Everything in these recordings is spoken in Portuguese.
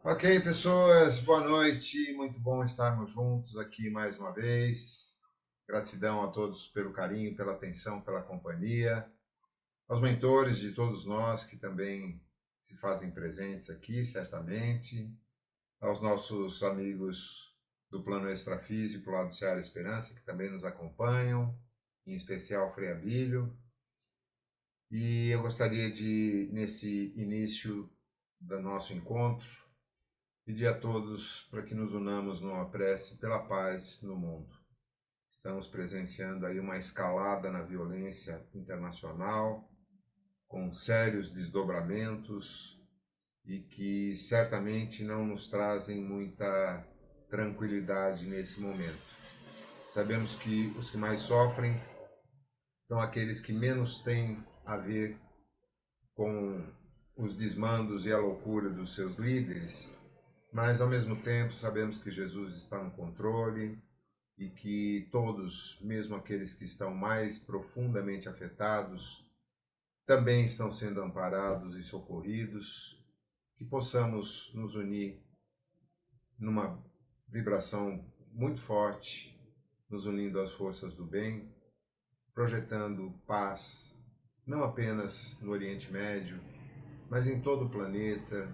Ok, pessoas, boa noite. Muito bom estarmos juntos aqui mais uma vez. Gratidão a todos pelo carinho, pela atenção, pela companhia. Aos mentores de todos nós que também se fazem presentes aqui, certamente. Aos nossos amigos do plano extrafísico lá do Ceará Esperança, que também nos acompanham, em especial Frei Abílio. E eu gostaria de, nesse início do nosso encontro, pedir a todos para que nos unamos numa prece pela paz no mundo. Estamos presenciando aí uma escalada na violência internacional, com sérios desdobramentos e que certamente não nos trazem muita tranquilidade nesse momento. Sabemos que os que mais sofrem são aqueles que menos têm a ver com os desmandos e a loucura dos seus líderes, mas ao mesmo tempo sabemos que Jesus está no controle e que todos, mesmo aqueles que estão mais profundamente afetados, também estão sendo amparados e socorridos, que possamos nos unir numa vibração muito forte, nos unindo às forças do bem, projetando paz, não apenas no Oriente Médio, mas em todo o planeta,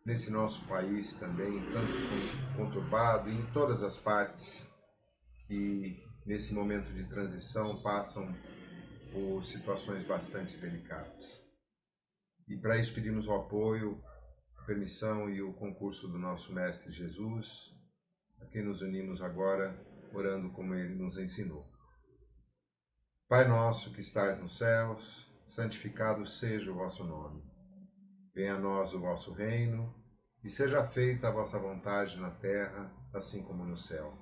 nesse nosso país também, tanto conturbado, e em todas as partes que, nesse momento de transição, passam por situações bastante delicadas. E para isso pedimos o apoio, a permissão e o concurso do nosso Mestre Jesus, a quem nos unimos agora, orando como Ele nos ensinou. Pai nosso que estais nos céus, santificado seja o vosso nome. Venha a nós o vosso reino, e seja feita a vossa vontade na terra, assim como no céu.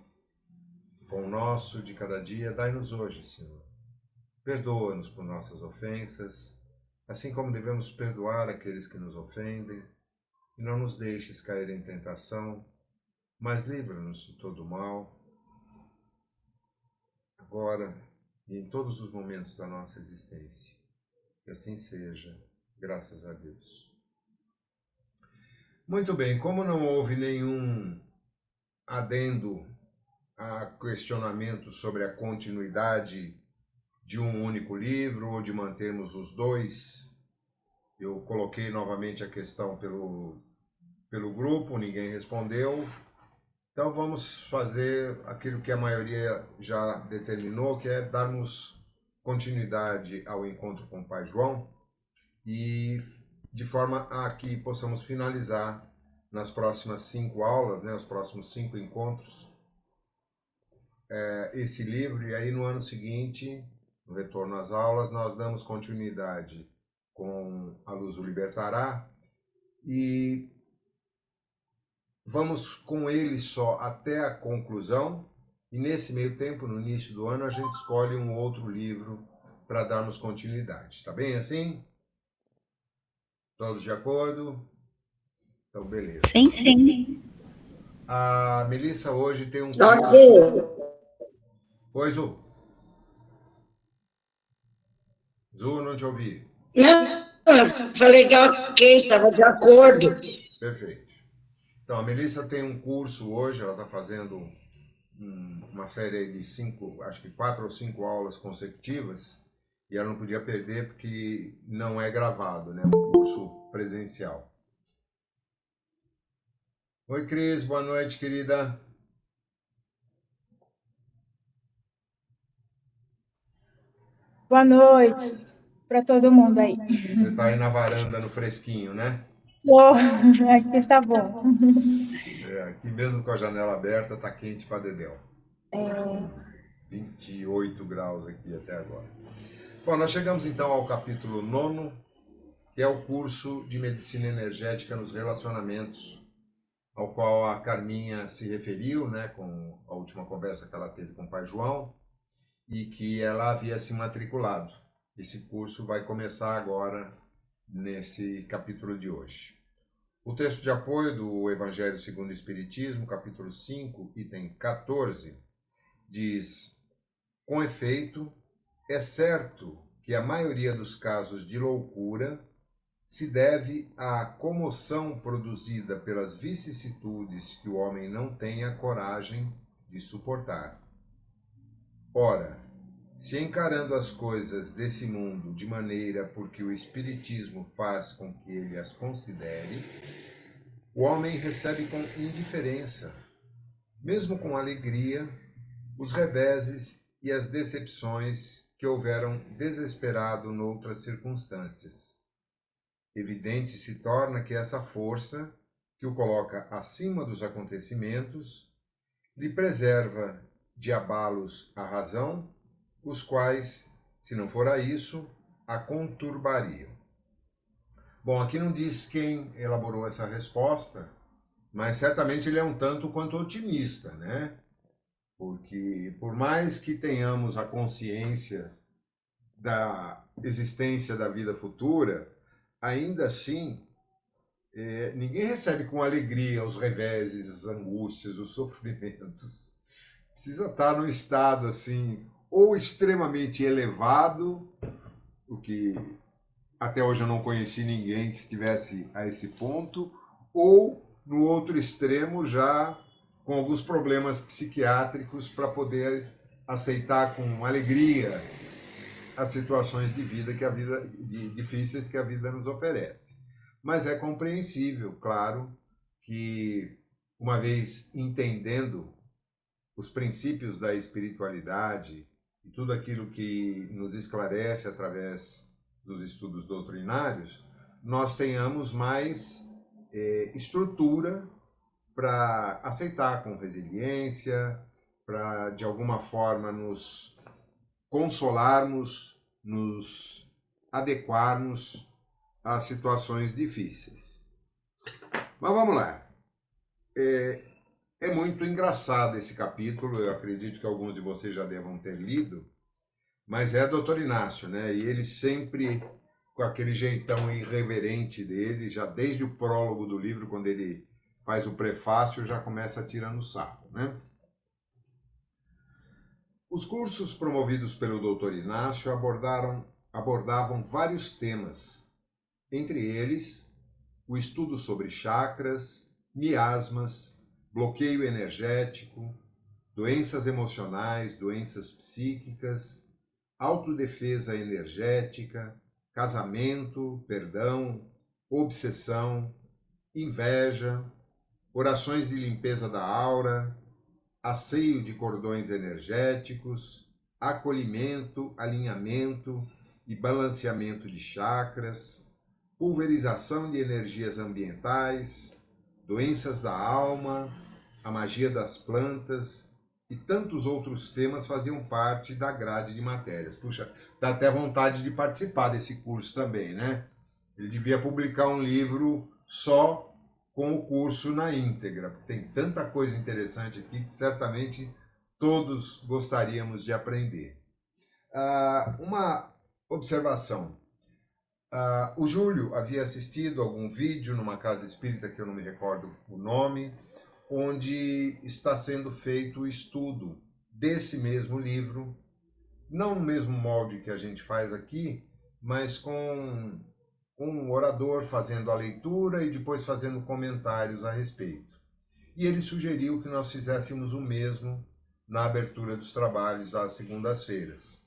O pão nosso de cada dia dai-nos hoje, Senhor. Perdoa-nos por nossas ofensas, assim como devemos perdoar aqueles que nos ofendem, e não nos deixes cair em tentação, mas livra-nos de todo mal, agora e em todos os momentos da nossa existência. Que assim seja, graças a Deus. Muito bem, como não houve nenhum adendo a questionamento sobre a continuidade de um único livro ou de mantermos os dois, eu coloquei novamente a questão pelo grupo, ninguém respondeu. Então vamos fazer aquilo que a maioria já determinou, que é darmos continuidade ao encontro com o Pai João e de forma a que possamos finalizar nas próximas 5 aulas, os próximos 5 encontros, esse livro, e aí no ano seguinte, no retorno às aulas, nós damos continuidade com A Luz o Libertará e vamos com ele só até a conclusão, e nesse meio tempo, no início do ano, a gente escolhe um outro livro para darmos continuidade. Tá bem assim? Todos de acordo? Então, beleza. Sim, sim. A Melissa hoje tem um Ok. Oi, Zu. Zu, não te ouvi. Não, eu falei que ok, estava de acordo. Perfeito. Então, a Melissa tem um curso hoje, ela está fazendo uma série de 5, acho que 4 ou 5 aulas consecutivas, e ela não podia perder porque não é gravado, né? Um curso presencial. Oi, Cris, boa noite, querida. Boa noite para todo mundo aí. Você está aí na varanda, no fresquinho, né? Oh, aqui tá bom. Aqui mesmo com a janela aberta, tá quente para dedéu. 28 graus aqui até agora. Bom, nós chegamos então ao capítulo 9, que é o curso de Medicina Energética nos Relacionamentos, ao qual a Carminha se referiu, né, com a última conversa que ela teve com o Pai João, e que ela havia se matriculado. Esse curso vai começar agora, nesse capítulo de hoje. O texto de apoio do Evangelho segundo o Espiritismo, capítulo 5, item 14, diz: com efeito, é certo que a maioria dos casos de loucura se deve à comoção produzida pelas vicissitudes que o homem não tem a coragem de suportar. Ora, se encarando as coisas desse mundo de maneira porque o Espiritismo faz com que ele as considere, o homem recebe com indiferença, mesmo com alegria, os reveses e as decepções que houveram desesperado noutras circunstâncias. Evidente se torna que essa força, que o coloca acima dos acontecimentos, lhe preserva de abalos à razão, os quais, se não fora isso, a conturbariam. Bom, aqui não diz quem elaborou essa resposta, mas certamente ele é um tanto quanto otimista, né? Porque por mais que tenhamos a consciência da existência da vida futura, ainda assim, ninguém recebe com alegria os reveses, as angústias, os sofrimentos. Precisa estar num estado assim, ou extremamente elevado, o que até hoje eu não conheci ninguém que estivesse a esse ponto, ou no outro extremo já com alguns problemas psiquiátricos para poder aceitar com alegria as situações de vida difíceis que a vida nos oferece. Mas é compreensível, claro, que uma vez entendendo os princípios da espiritualidade e tudo aquilo que nos esclarece através dos estudos doutrinários, nós tenhamos mais estrutura para aceitar com resiliência, para de alguma forma nos consolarmos, nos adequarmos às situações difíceis. Mas vamos lá. É muito engraçado esse capítulo, eu acredito que alguns de vocês já devam ter lido, mas é Dr. Inácio, né? E ele sempre, com aquele jeitão irreverente dele, já desde o prólogo do livro, quando ele faz o prefácio, já começa tirando sarro, né? Os cursos promovidos pelo Dr. Inácio abordavam vários temas, entre eles o estudo sobre chakras, miasmas, bloqueio energético, doenças emocionais, doenças psíquicas, autodefesa energética, casamento, perdão, obsessão, inveja, orações de limpeza da aura, asseio de cordões energéticos, acolhimento, alinhamento e balanceamento de chakras, pulverização de energias ambientais, doenças da alma, a magia das plantas e tantos outros temas faziam parte da grade de matérias. Puxa, dá até vontade de participar desse curso também, né? Ele devia publicar um livro só com o curso na íntegra, porque tem tanta coisa interessante aqui que certamente todos gostaríamos de aprender. Uma observação. O Júlio havia assistido algum vídeo numa casa espírita, que eu não me recordo o nome, onde está sendo feito o estudo desse mesmo livro, não no mesmo molde que a gente faz aqui, mas com um orador fazendo a leitura e depois fazendo comentários a respeito. E ele sugeriu que nós fizéssemos o mesmo na abertura dos trabalhos às segundas-feiras.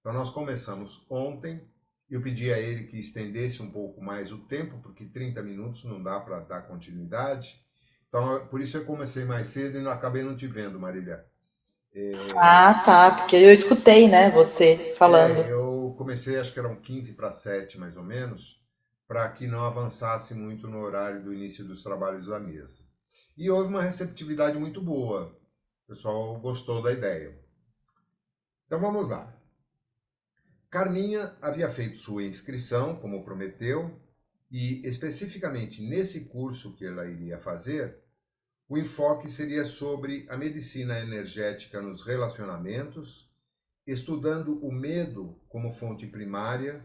Então nós começamos ontem, eu pedi a ele que estendesse um pouco mais o tempo, porque 30 minutos não dá para dar continuidade. Então, por isso eu comecei mais cedo e acabei não te vendo, Marília. Tá, porque eu escutei, né, você falando. Eu comecei, acho que eram 15 para 7, mais ou menos, para que não avançasse muito no horário do início dos trabalhos da mesa. E houve uma receptividade muito boa. O pessoal gostou da ideia. Então vamos lá. Carminha havia feito sua inscrição, como prometeu, e especificamente nesse curso que ela iria fazer, o enfoque seria sobre a medicina energética nos relacionamentos, estudando o medo como fonte primária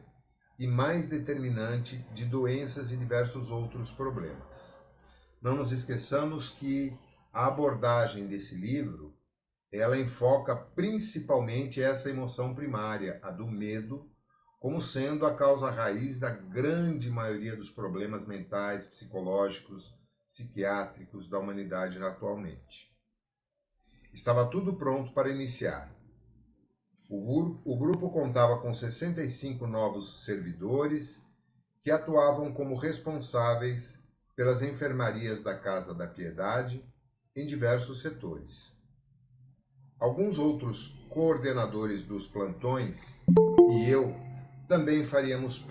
e mais determinante de doenças e diversos outros problemas. Não nos esqueçamos que a abordagem desse livro, ela enfoca principalmente essa emoção primária, a do medo, como sendo a causa raiz da grande maioria dos problemas mentais, psicológicos, psiquiátricos da humanidade atualmente. Estava tudo pronto para iniciar. O grupo contava com 65 novos servidores que atuavam como responsáveis pelas enfermarias da Casa da Piedade em diversos setores. Alguns outros coordenadores dos plantões e eu também faríamos o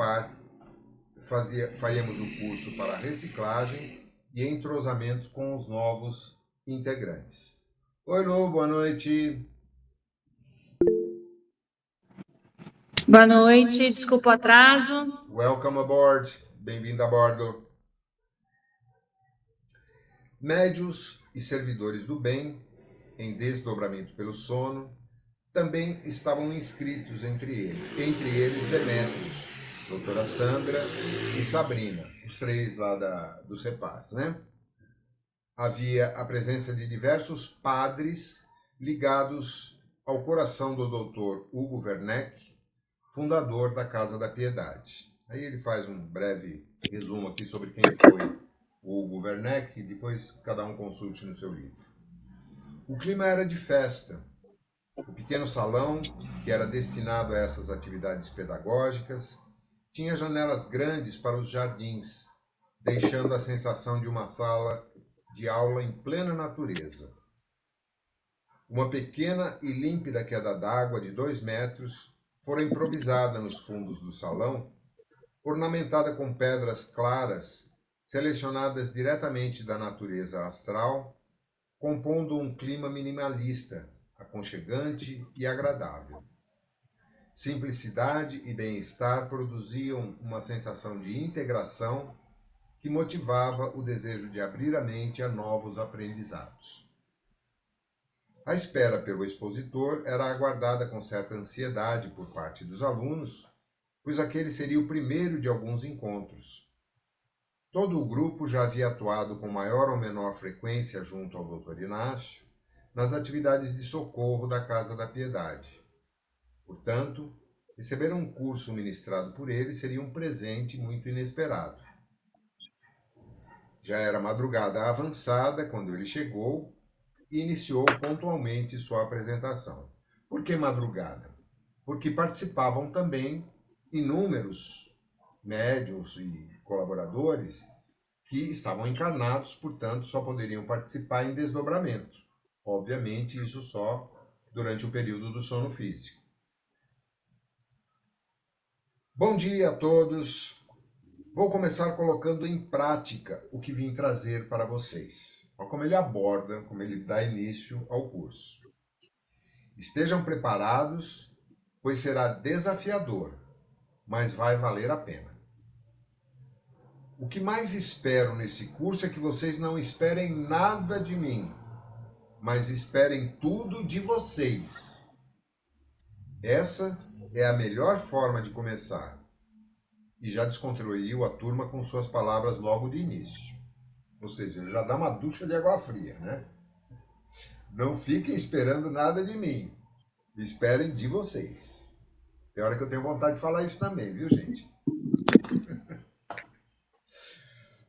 curso para reciclagem e entrosamento com os novos integrantes. Oi, Lu, boa noite. Boa noite, desculpa o atraso. Welcome aboard, bem-vindo a bordo. Médios e servidores do bem, em desdobramento pelo sono, também estavam inscritos entre eles Demétrios, doutora Sandra e Sabrina, os três lá do CEPAS, né? Havia a presença de diversos padres ligados ao coração do doutor Hugo Werneck, fundador da Casa da Piedade. Aí ele faz um breve resumo aqui sobre quem foi o Hugo Werneck, e depois cada um consulte no seu livro. O clima era de festa. O pequeno salão, que era destinado a essas atividades pedagógicas, tinha janelas grandes para os jardins, deixando a sensação de uma sala de aula em plena natureza. Uma pequena e límpida queda d'água de 2 metros fora improvisada nos fundos do salão, ornamentada com pedras claras, selecionadas diretamente da natureza astral, compondo um clima minimalista, aconchegante e agradável. Simplicidade e bem-estar produziam uma sensação de integração que motivava o desejo de abrir a mente a novos aprendizados. A espera pelo expositor era aguardada com certa ansiedade por parte dos alunos, pois aquele seria o primeiro de alguns encontros. Todo o grupo já havia atuado com maior ou menor frequência junto ao Dr. Inácio nas atividades de socorro da Casa da Piedade. Portanto, receber um curso ministrado por ele seria um presente muito inesperado. Já era madrugada avançada quando ele chegou e iniciou pontualmente sua apresentação. Por que madrugada? Porque participavam também inúmeros médiuns e colaboradores que estavam encarnados, portanto, só poderiam participar em desdobramento. Obviamente, isso só durante o período do sono físico. Bom dia a todos. Vou começar colocando em prática o que vim trazer para vocês. Olha como ele aborda, como ele dá início ao curso. Estejam preparados, pois será desafiador, mas vai valer a pena. O que mais espero nesse curso é que vocês não esperem nada de mim, mas esperem tudo de vocês. Essa é a melhor forma de começar. E já descontraiu a turma com suas palavras logo de início. Ou seja, ele já dá uma ducha de água fria, né? Não fiquem esperando nada de mim. Esperem de vocês. Tem hora que eu tenho vontade de falar isso também, viu, gente?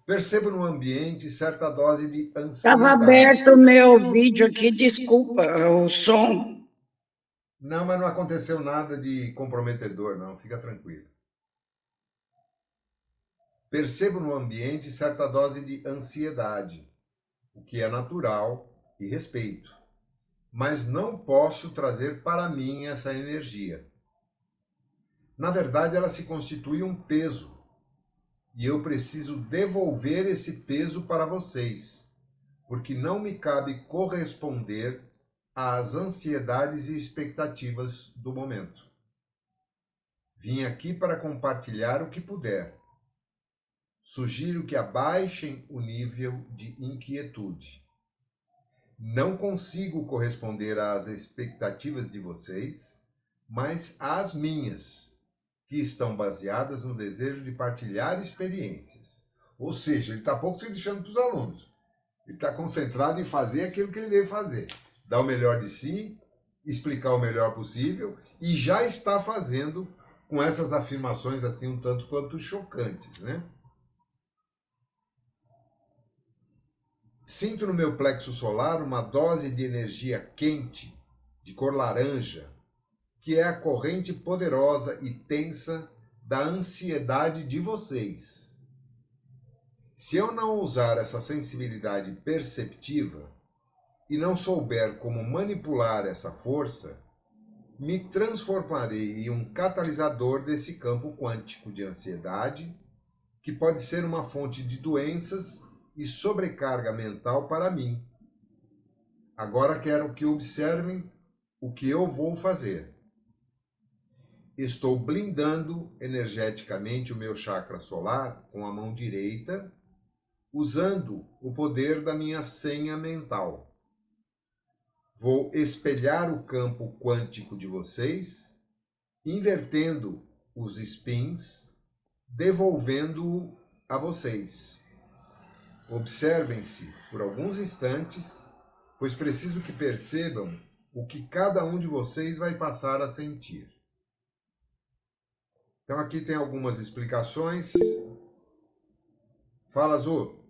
Percebo no ambiente certa dose de ansiedade. Estava aberto o meu vídeo aqui, desculpa, o som. Não, mas não aconteceu nada de comprometedor, não. Fica tranquilo. Percebo no ambiente certa dose de ansiedade, o que é natural e respeito. Mas não posso trazer para mim essa energia. Na verdade, ela se constitui um peso. E eu preciso devolver esse peso para vocês, porque não me cabe corresponder às ansiedades e expectativas do momento. Vim aqui para compartilhar o que puder. Sugiro que abaixem o nível de inquietude. Não consigo corresponder às expectativas de vocês, mas às minhas, que estão baseadas no desejo de partilhar experiências. Ou seja, ele está pouco se deixando para os alunos. Ele está concentrado em fazer aquilo que ele veio fazer. Dar o melhor de si, explicar o melhor possível e já está fazendo com essas afirmações assim um tanto quanto chocantes, né? Sinto no meu plexo solar uma dose de energia quente, de cor laranja, que é a corrente poderosa e tensa da ansiedade de vocês. Se eu não usar essa sensibilidade perceptiva e não souber como manipular essa força, me transformarei em um catalisador desse campo quântico de ansiedade, que pode ser uma fonte de doenças e sobrecarga mental para mim. Agora quero que observem o que eu vou fazer. Estou blindando energeticamente o meu chakra solar com a mão direita, usando o poder da minha senha mental. Vou espelhar o campo quântico de vocês, invertendo os spins, devolvendo-o a vocês. Observem-se por alguns instantes, pois preciso que percebam o que cada um de vocês vai passar a sentir. Então aqui tem algumas explicações. Fala, Azul.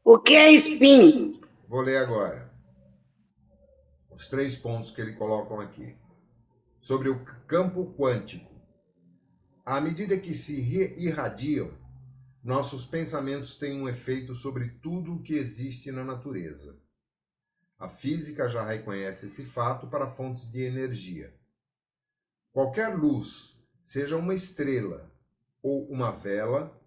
O que é spin? Vou ler agora. Os 3 pontos que ele colocam aqui. Sobre o campo quântico. À medida que se irradiam, nossos pensamentos têm um efeito sobre tudo o que existe na natureza. A física já reconhece esse fato para fontes de energia. Qualquer luz, seja uma estrela ou uma vela,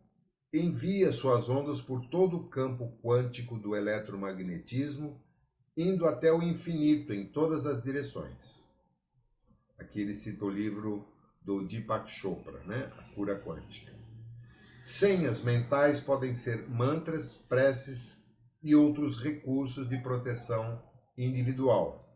envia suas ondas por todo o campo quântico do eletromagnetismo, indo até o infinito em todas as direções. Aqui ele cita o livro do Deepak Chopra, né? A Cura Quântica. Senhas mentais podem ser mantras, preces e outros recursos de proteção individual.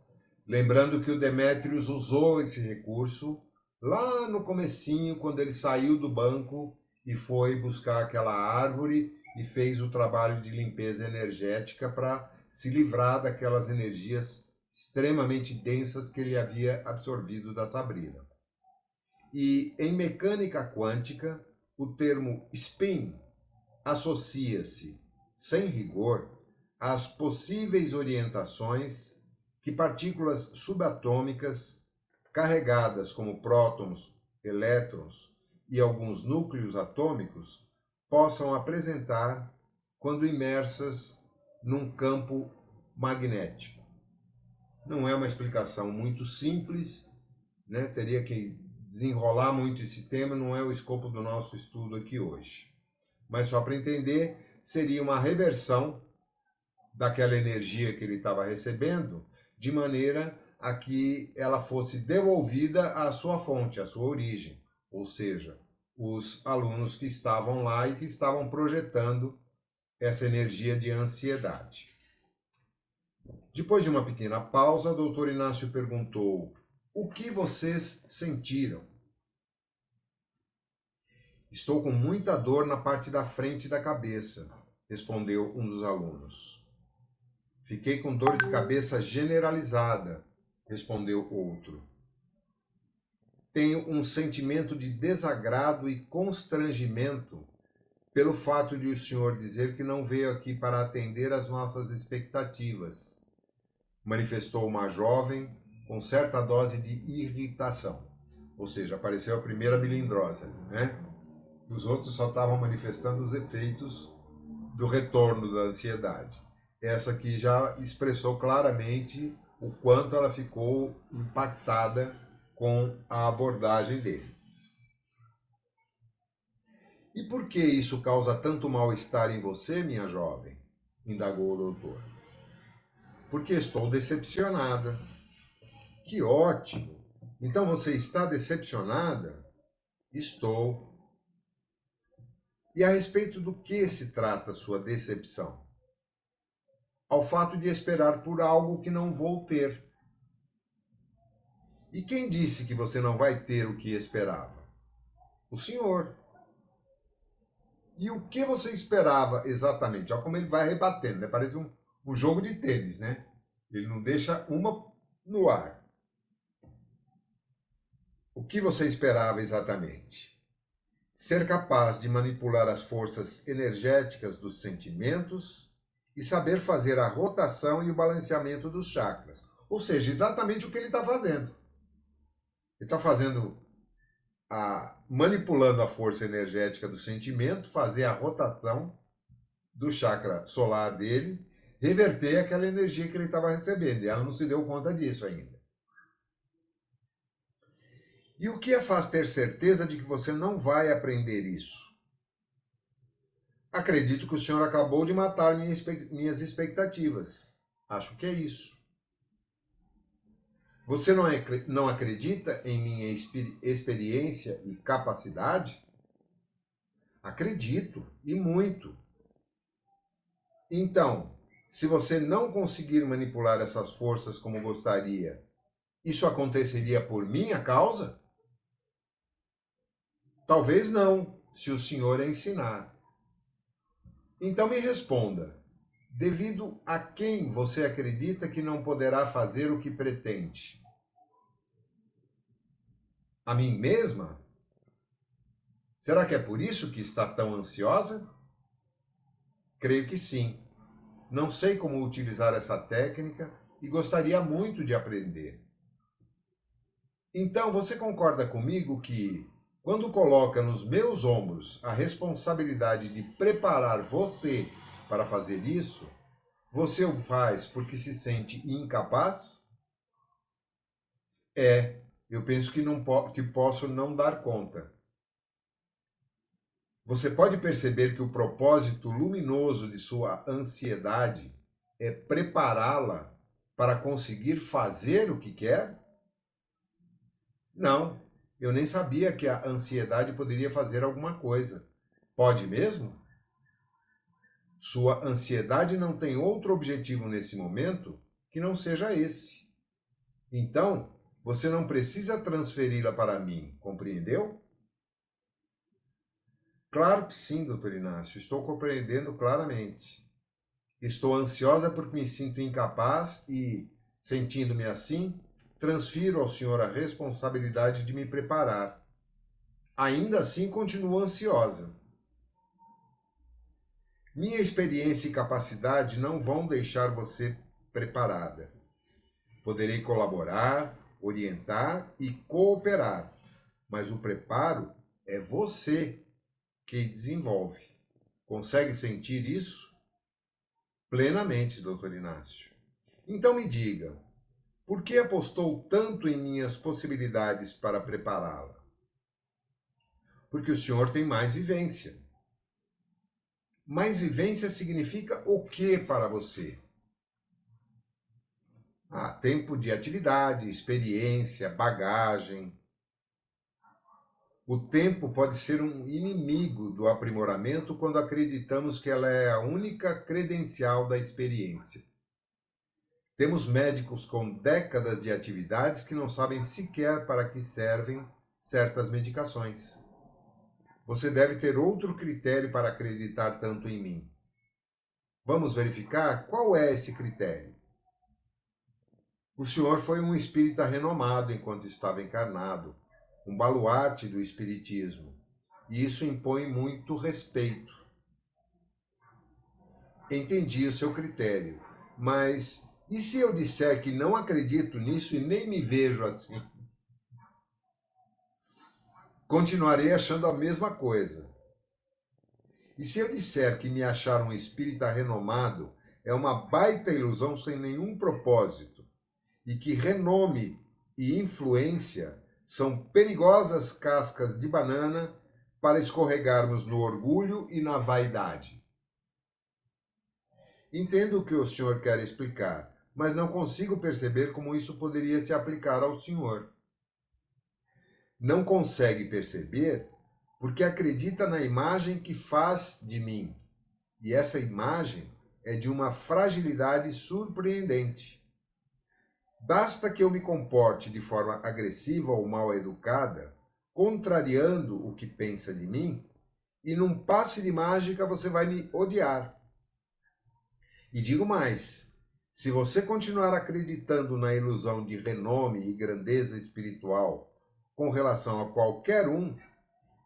Lembrando que o Demétrios usou esse recurso lá no comecinho, quando ele saiu do banco e foi buscar aquela árvore e fez o trabalho de limpeza energética para se livrar daquelas energias extremamente densas que ele havia absorvido da Sabrina. E em mecânica quântica, o termo spin associa-se, sem rigor, às possíveis orientações que partículas subatômicas, carregadas como prótons, elétrons e alguns núcleos atômicos, possam apresentar quando imersas num campo magnético. Não é uma explicação muito simples, né? Teria que desenrolar muito esse tema, não é o escopo do nosso estudo aqui hoje. Mas só para entender, seria uma reversão daquela energia que ele estava recebendo, de maneira a que ela fosse devolvida à sua fonte, à sua origem, ou seja, os alunos que estavam lá e que estavam projetando essa energia de ansiedade. Depois de uma pequena pausa, o doutor Inácio perguntou: o que vocês sentiram? Estou com muita dor na parte da frente da cabeça, respondeu um dos alunos. Fiquei com dor de cabeça generalizada, respondeu outro. Tenho um sentimento de desagrado e constrangimento pelo fato de o senhor dizer que não veio aqui para atender às nossas expectativas, manifestou uma jovem com certa dose de irritação. Ou seja, apareceu a primeira melindrosa, né? Os outros só estavam manifestando os efeitos do retorno da ansiedade. Essa aqui já expressou claramente o quanto ela ficou impactada com a abordagem dele. E por que isso causa tanto mal-estar em você, minha jovem? Indagou o doutor. Porque estou decepcionada. Que ótimo! Então você está decepcionada? Estou. E a respeito do que se trata sua decepção? Ao fato de esperar por algo que não vou ter. E quem disse que você não vai ter o que esperava? O senhor. E o que você esperava exatamente? Olha como ele vai rebatendo, né? Parece um jogo de tênis, né? Ele não deixa uma no ar. O que você esperava exatamente? Ser capaz de manipular as forças energéticas dos sentimentos e saber fazer a rotação e o balanceamento dos chakras. Ou seja, exatamente o que ele está fazendo. Ele está manipulando a força energética do sentimento, fazer a rotação do chakra solar dele, reverter aquela energia que ele estava recebendo. E ela não se deu conta disso ainda. E o que a faz ter certeza de que você não vai aprender isso? Acredito que o senhor acabou de matar minhas expectativas. Acho que é isso. Você não acredita em minha experiência e capacidade? Acredito, e muito. Então, se você não conseguir manipular essas forças como gostaria, isso aconteceria por minha causa? Talvez não, se o senhor ensinar. Então me responda, devido a quem você acredita que não poderá fazer o que pretende? A mim mesma? Será que é por isso que está tão ansiosa? Creio que sim. Não sei como utilizar essa técnica e gostaria muito de aprender. Então, você concorda comigo que, quando coloca nos meus ombros a responsabilidade de preparar você para fazer isso, você o faz porque se sente incapaz? Eu penso que posso não dar conta. Você pode perceber que o propósito luminoso de sua ansiedade é prepará-la para conseguir fazer o que quer? Não, eu nem sabia que a ansiedade poderia fazer alguma coisa. Pode mesmo? Sua ansiedade não tem outro objetivo nesse momento que não seja esse. Então, você não precisa transferi-la para mim, compreendeu? Claro que sim, doutor Inácio, estou compreendendo claramente. Estou ansiosa porque me sinto incapaz e, sentindo-me assim, transfiro ao senhor a responsabilidade de me preparar. Ainda assim, continuo ansiosa. Minha experiência e capacidade não vão deixar você preparada. Poderei colaborar, orientar e cooperar, mas o preparo é você que desenvolve. Consegue sentir isso? Plenamente, doutor Inácio. Então me diga, por que apostou tanto em minhas possibilidades para prepará-la? Porque o senhor tem mais vivência. Mais vivência significa o que para você? Tempo de atividade, experiência, bagagem. O tempo pode ser um inimigo do aprimoramento quando acreditamos que ela é a única credencial da experiência. Temos médicos com décadas de atividades que não sabem sequer para que servem certas medicações. Você deve ter outro critério para acreditar tanto em mim. Vamos verificar qual é esse critério. O senhor foi um espírita renomado enquanto estava encarnado, um baluarte do espiritismo, e isso impõe muito respeito. Entendi o seu critério, mas e se eu disser que não acredito nisso e nem me vejo assim? Continuarei achando a mesma coisa. E se eu disser que me achar um espírita renomado é uma baita ilusão sem nenhum propósito, e que renome e influência são perigosas cascas de banana para escorregarmos no orgulho e na vaidade? Entendo o que o senhor quer explicar, mas não consigo perceber como isso poderia se aplicar ao senhor. Não consegue perceber porque acredita na imagem que faz de mim, e essa imagem é de uma fragilidade surpreendente. Basta que eu me comporte de forma agressiva ou mal educada, contrariando o que pensa de mim, e num passe de mágica você vai me odiar. E digo mais, se você continuar acreditando na ilusão de renome e grandeza espiritual, com relação a qualquer um,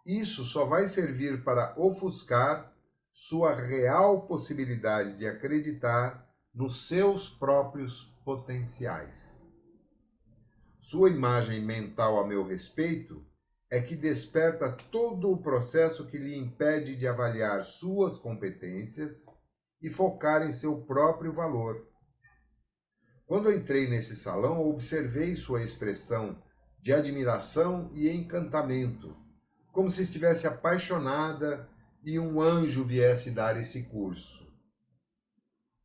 isso só vai servir para ofuscar sua real possibilidade de acreditar nos seus próprios potenciais. Sua imagem mental a meu respeito é que desperta todo o processo que lhe impede de avaliar suas competências e focar em seu próprio valor. Quando entrei nesse salão, observei sua expressão de admiração e encantamento, como se estivesse apaixonada e um anjo viesse dar esse curso.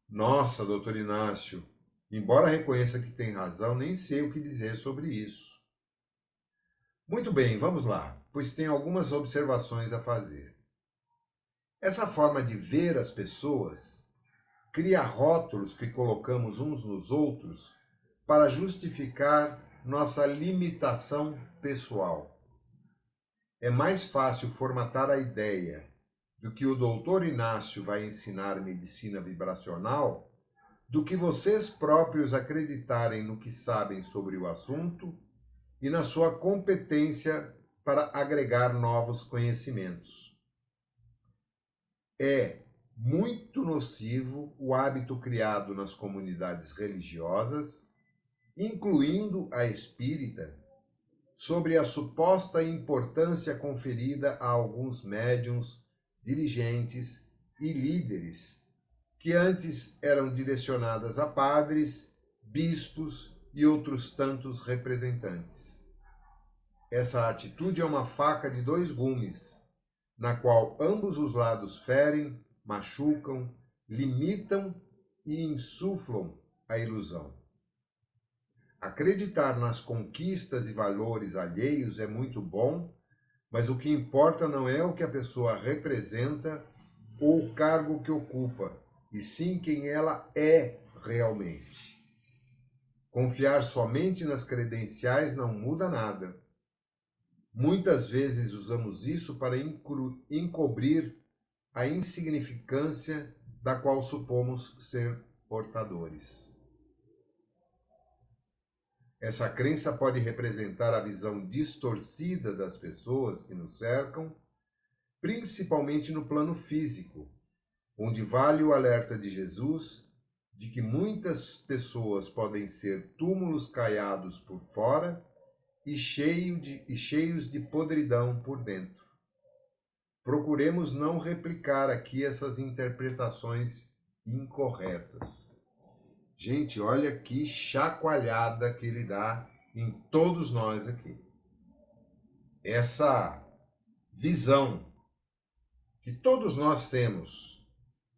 Nossa, doutor Inácio, embora reconheça que tem razão, nem sei o que dizer sobre isso. Muito bem, vamos lá, pois tenho algumas observações a fazer. Essa forma de ver as pessoas cria rótulos que colocamos uns nos outros para justificar nossa limitação pessoal. É mais fácil formatar a ideia do que o doutor Inácio vai ensinar medicina vibracional do que vocês próprios acreditarem no que sabem sobre o assunto e na sua competência para agregar novos conhecimentos. É muito nocivo o hábito criado nas comunidades religiosas, incluindo a espírita, sobre a suposta importância conferida a alguns médiuns, dirigentes e líderes, que antes eram direcionadas a padres, bispos e outros tantos representantes. Essa atitude é uma faca de dois gumes, na qual ambos os lados ferem, machucam, limitam e insuflam a ilusão. Acreditar nas conquistas e valores alheios é muito bom, mas o que importa não é o que a pessoa representa ou o cargo que ocupa, e sim quem ela é realmente. Confiar somente nas credenciais não muda nada. Muitas vezes usamos isso para encobrir a insignificância da qual supomos ser portadores. Essa crença pode representar a visão distorcida das pessoas que nos cercam, principalmente no plano físico, onde vale o alerta de Jesus de que muitas pessoas podem ser túmulos caiados por fora e cheios de podridão por dentro. Procuremos não replicar aqui essas interpretações incorretas. Gente, olha que chacoalhada que ele dá em todos nós aqui. Essa visão que todos nós temos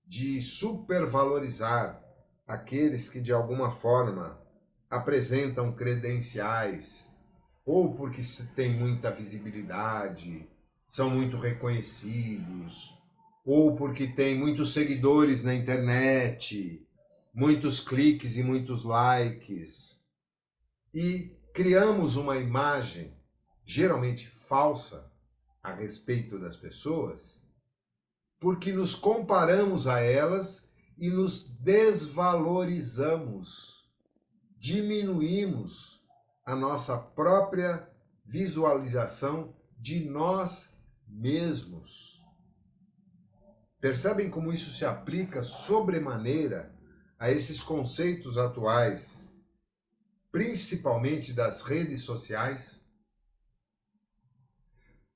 de supervalorizar aqueles que de alguma forma apresentam credenciais, ou porque têm muita visibilidade, são muito reconhecidos, ou porque têm muitos seguidores na internet, muitos cliques e muitos likes, e criamos uma imagem, geralmente falsa, a respeito das pessoas, porque nos comparamos a elas e nos desvalorizamos, diminuímos a nossa própria visualização de nós mesmos. Percebem como isso se aplica sobremaneira a esses conceitos atuais, principalmente das redes sociais?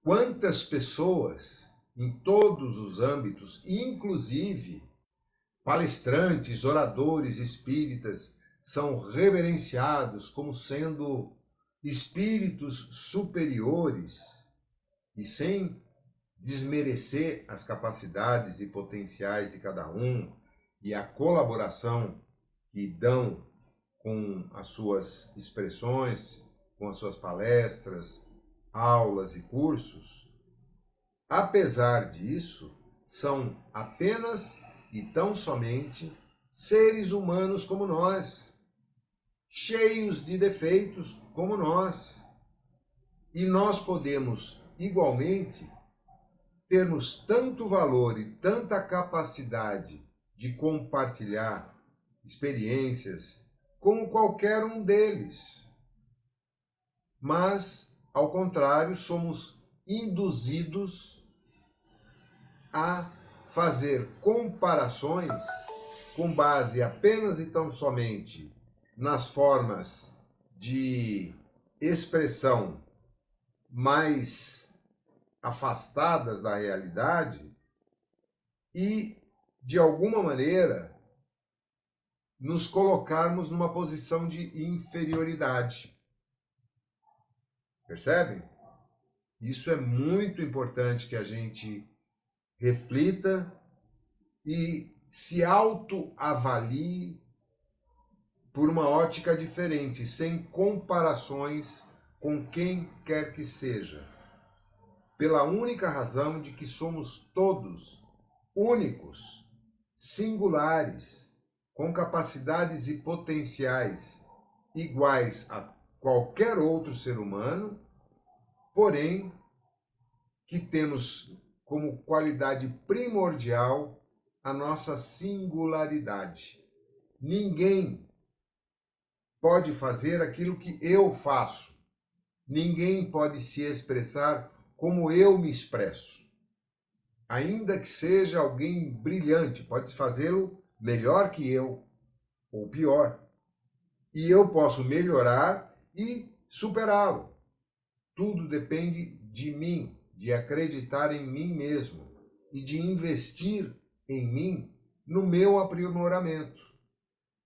Quantas pessoas, em todos os âmbitos, inclusive palestrantes, oradores espíritas, são reverenciados como sendo espíritos superiores e sem desmerecer as capacidades e potenciais de cada um e a colaboração que dão com as suas expressões, com as suas palestras, aulas e cursos. Apesar disso, são apenas e tão somente seres humanos como nós, cheios de defeitos como nós. E nós podemos, igualmente, termos tanto valor e tanta capacidade de compartilhar experiências como qualquer um deles. Mas ao contrário, somos induzidos a fazer comparações com base apenas e tão somente nas formas de expressão mais afastadas da realidade e, de alguma maneira, nos colocarmos numa posição de inferioridade. Percebem? Isso é muito importante que a gente reflita e se autoavalie por uma ótica diferente, sem comparações com quem quer que seja. Pela única razão de que somos todos únicos, singulares, com capacidades e potenciais iguais a qualquer outro ser humano, porém que temos como qualidade primordial a nossa singularidade. Ninguém pode fazer aquilo que eu faço. Ninguém pode se expressar como eu me expresso. Ainda que seja alguém brilhante, pode fazê-lo melhor que eu, ou pior. E eu posso melhorar e superá-lo. Tudo depende de mim, de acreditar em mim mesmo e de investir em mim no meu aprimoramento.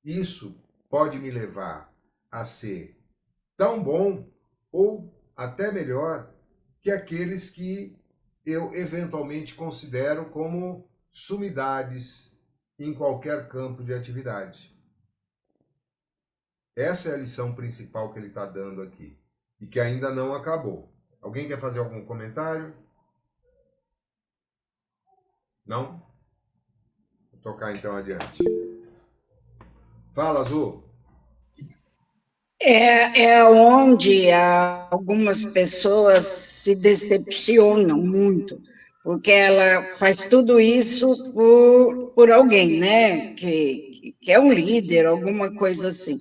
Isso pode me levar a ser tão bom ou até melhor que aqueles que eu eventualmente considero como sumidades em qualquer campo de atividade. Essa é a lição principal que ele está dando aqui e que ainda não acabou. Alguém quer fazer algum comentário? Não? Vou tocar então adiante. Fala, Azul. É onde algumas pessoas se decepcionam muito, porque ela faz tudo isso por alguém, né? Que é um líder, alguma coisa assim.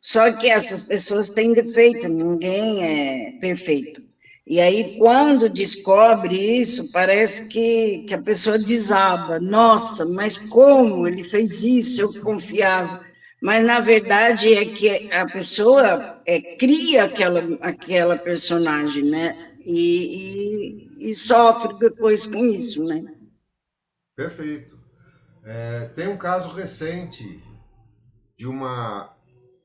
Só que essas pessoas têm defeito, ninguém é perfeito. E aí, quando descobre isso, parece que a pessoa desaba. Nossa, mas como ele fez isso? Eu confiava. Mas, na verdade, é que a pessoa cria aquela personagem, né? E sofre depois com isso, né? Perfeito. Tem um caso recente de uma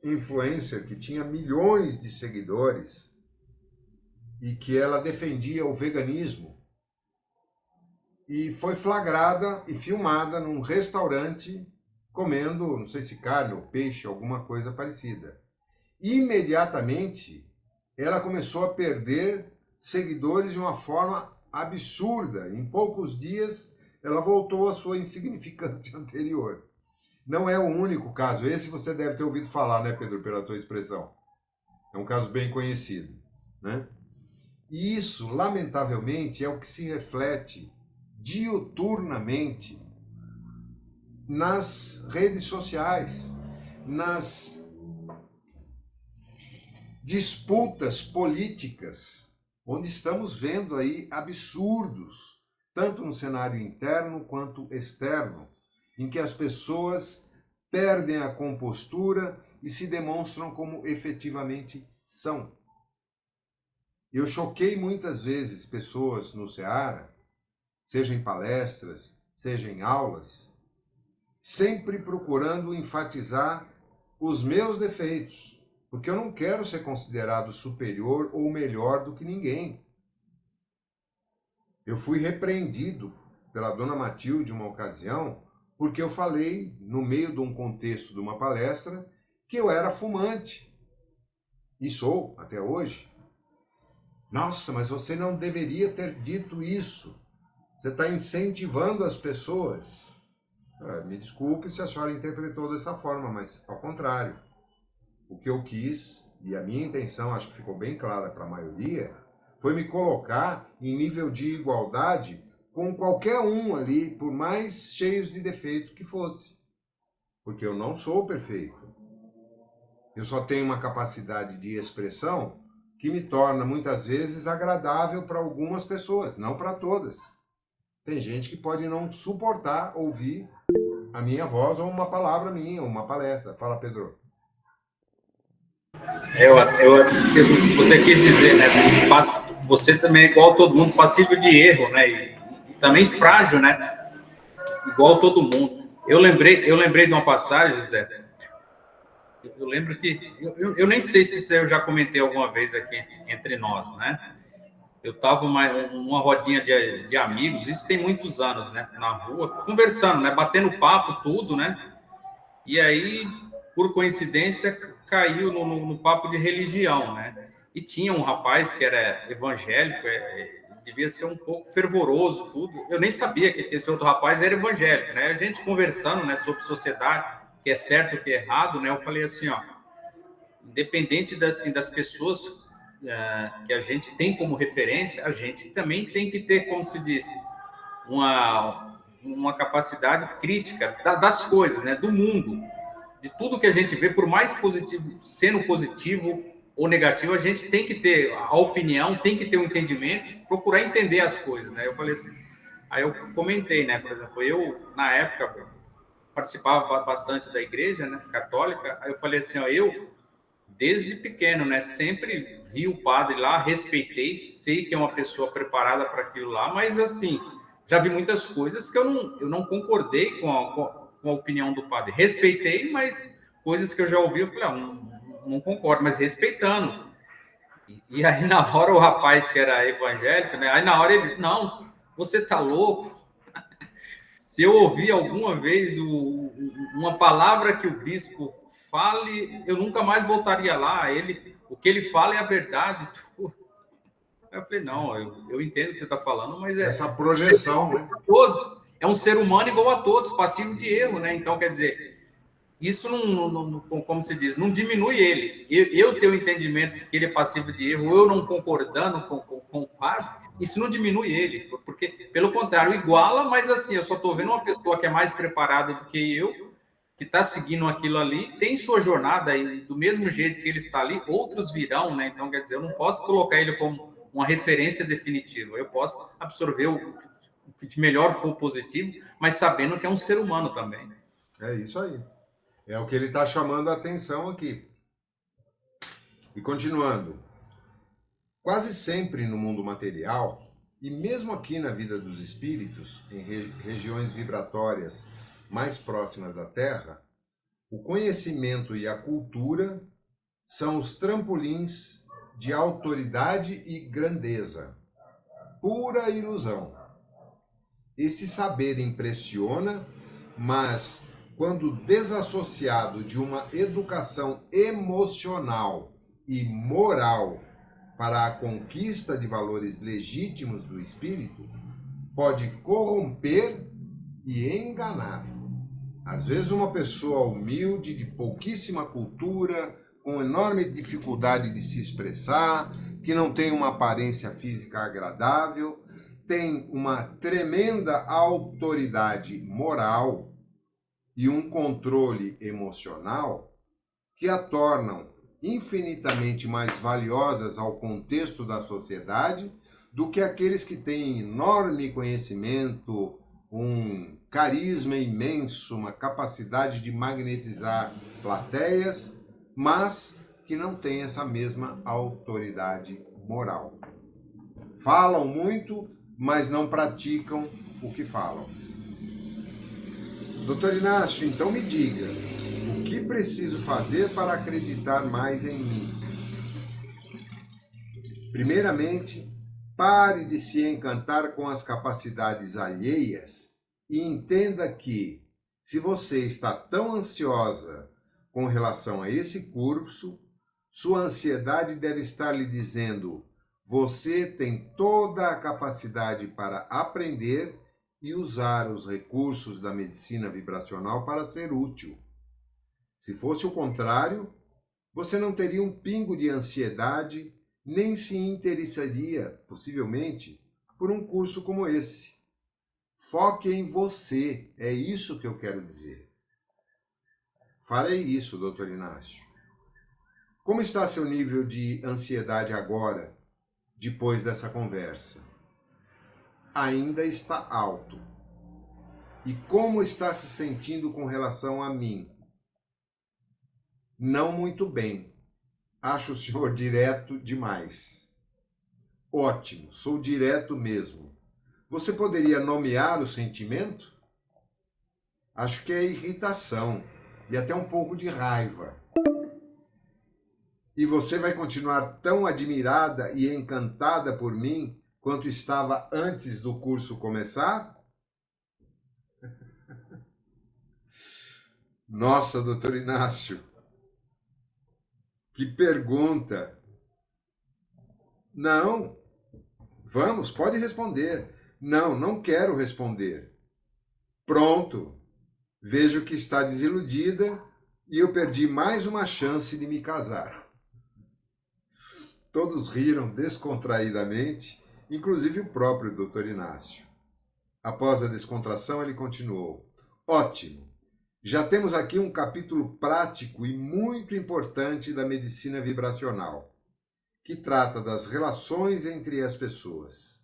influencer que tinha milhões de seguidores e que ela defendia o veganismo e foi flagrada e filmada num restaurante comendo, não sei se carne ou peixe, alguma coisa parecida. Imediatamente, ela começou a perder seguidores de uma forma absurda. Em poucos dias, ela voltou à sua insignificância anterior. Não é o único caso. Esse você deve ter ouvido falar, né, Pedro, pela tua expressão. É um caso bem conhecido, né? E isso, lamentavelmente, é o que se reflete diuturnamente nas redes sociais, nas disputas políticas, onde estamos vendo aí absurdos, tanto no cenário interno quanto externo, em que as pessoas perdem a compostura e se demonstram como efetivamente são. Eu choquei muitas vezes pessoas no Ceará, seja em palestras, seja em aulas, sempre procurando enfatizar os meus defeitos, porque eu não quero ser considerado superior ou melhor do que ninguém. Eu fui repreendido pela dona Matilde uma ocasião, porque eu falei, no meio de um contexto de uma palestra, que eu era fumante. E sou, até hoje. Nossa, mas você não deveria ter dito isso. Você está incentivando as pessoas. Me desculpe se a senhora interpretou dessa forma, mas ao contrário. O que eu quis, e a minha intenção, acho que ficou bem clara para a maioria, foi me colocar em nível de igualdade com qualquer um ali, por mais cheios de defeito que fosse. Porque eu não sou perfeito. Eu só tenho uma capacidade de expressão que me torna muitas vezes agradável para algumas pessoas, não para todas. Tem gente que pode não suportar ouvir a minha voz ou uma palavra minha, uma palestra. Fala, Pedro. Você quis dizer, né? Você também é igual a todo mundo, passível de erro, né? E também frágil, né? Igual a todo mundo. Eu lembrei de uma passagem, José. Eu lembro que eu nem sei se isso eu já comentei alguma vez aqui entre nós, né? Eu estava numa rodinha de amigos, isso tem muitos anos, né? Na rua, conversando, né? Batendo papo, tudo, né? E aí, por coincidência, caiu no papo de religião, né? E tinha um rapaz que era evangélico, devia ser um pouco fervoroso, tudo. Eu nem sabia que esse outro rapaz era evangélico, né? A gente conversando, né, sobre sociedade, que é certo, que é errado, né? Eu falei assim, ó, independente das pessoas que a gente tem como referência, a gente também tem que ter, como se disse, uma capacidade crítica das coisas, né? Do mundo. De tudo que a gente vê, por mais positivo, sendo positivo ou negativo, a gente tem que ter a opinião, tem que ter um entendimento, procurar entender as coisas, né? Eu falei assim, aí eu comentei, né? Por exemplo, eu, na época, participava bastante da igreja, né? Católica, aí eu falei assim, ó, eu, desde pequeno, né? Sempre vi o padre lá, respeitei, sei que é uma pessoa preparada para aquilo lá, mas, assim, já vi muitas coisas que eu não concordei com a opinião do padre. Respeitei, mas coisas que eu já ouvi, eu falei, não concordo, mas respeitando. E aí, na hora, o rapaz que era evangélico, né? Aí, na hora, ele, não, você tá louco? Se eu ouvir alguma vez uma palavra que o bispo fale, eu nunca mais voltaria lá. O que ele fala é a verdade. Aí eu falei, não, eu entendo o que você está falando, mas essa projeção, né? Todos. É um ser humano igual a todos, passivo de erro, né? Então, quer dizer, isso não como se diz, não diminui ele. Eu ter o entendimento que ele é passivo de erro, eu não concordando com o padre, isso não diminui ele, porque, pelo contrário, iguala, mas assim, eu só estou vendo uma pessoa que é mais preparada do que eu, que está seguindo aquilo ali, tem sua jornada e do mesmo jeito que ele está ali, outros virão, né? Então, quer dizer, eu não posso colocar ele como uma referência definitiva, eu posso absorver o que de melhor for positivo, mas sabendo que é um ser humano também. É isso aí. É o que ele está chamando a atenção aqui. E continuando. Quase sempre no mundo material, e mesmo aqui na vida dos espíritos, em regiões vibratórias mais próximas da Terra, o conhecimento e a cultura são os trampolins de autoridade e grandeza. Pura ilusão. Esse saber impressiona, mas quando desassociado de uma educação emocional e moral para a conquista de valores legítimos do espírito, pode corromper e enganar. Às vezes uma pessoa humilde, de pouquíssima cultura, com enorme dificuldade de se expressar, que não tem uma aparência física agradável, tem uma tremenda autoridade moral e um controle emocional que a tornam infinitamente mais valiosas ao contexto da sociedade do que aqueles que têm enorme conhecimento, um carisma imenso, uma capacidade de magnetizar plateias, mas que não têm essa mesma autoridade moral. Falam muito, mas não praticam o que falam. Doutor Inácio, então me diga, o que preciso fazer para acreditar mais em mim? Primeiramente, pare de se encantar com as capacidades alheias e entenda que, se você está tão ansiosa com relação a esse curso, sua ansiedade deve estar lhe dizendo: você tem toda a capacidade para aprender e usar os recursos da medicina vibracional para ser útil. Se fosse o contrário, você não teria um pingo de ansiedade, nem se interessaria, possivelmente, por um curso como esse. Foque em você, é isso que eu quero dizer. Farei isso, doutor Inácio. Como está seu nível de ansiedade agora, depois dessa conversa? Ainda está alto. E como está se sentindo com relação a mim? Não muito bem. Acho o senhor direto demais. Ótimo, sou direto mesmo. Você poderia nomear o sentimento? Acho que é irritação e até um pouco de raiva. E você vai continuar tão admirada e encantada por mim quanto estava antes do curso começar? Nossa, doutor Inácio, que pergunta! Não, vamos, pode responder. Não, não quero responder. Pronto, vejo que está desiludida e eu perdi mais uma chance de me casar. Todos riram descontraídamente, inclusive o próprio doutor Inácio. Após a descontração, ele continuou. Ótimo! Já temos aqui um capítulo prático e muito importante da medicina vibracional, que trata das relações entre as pessoas.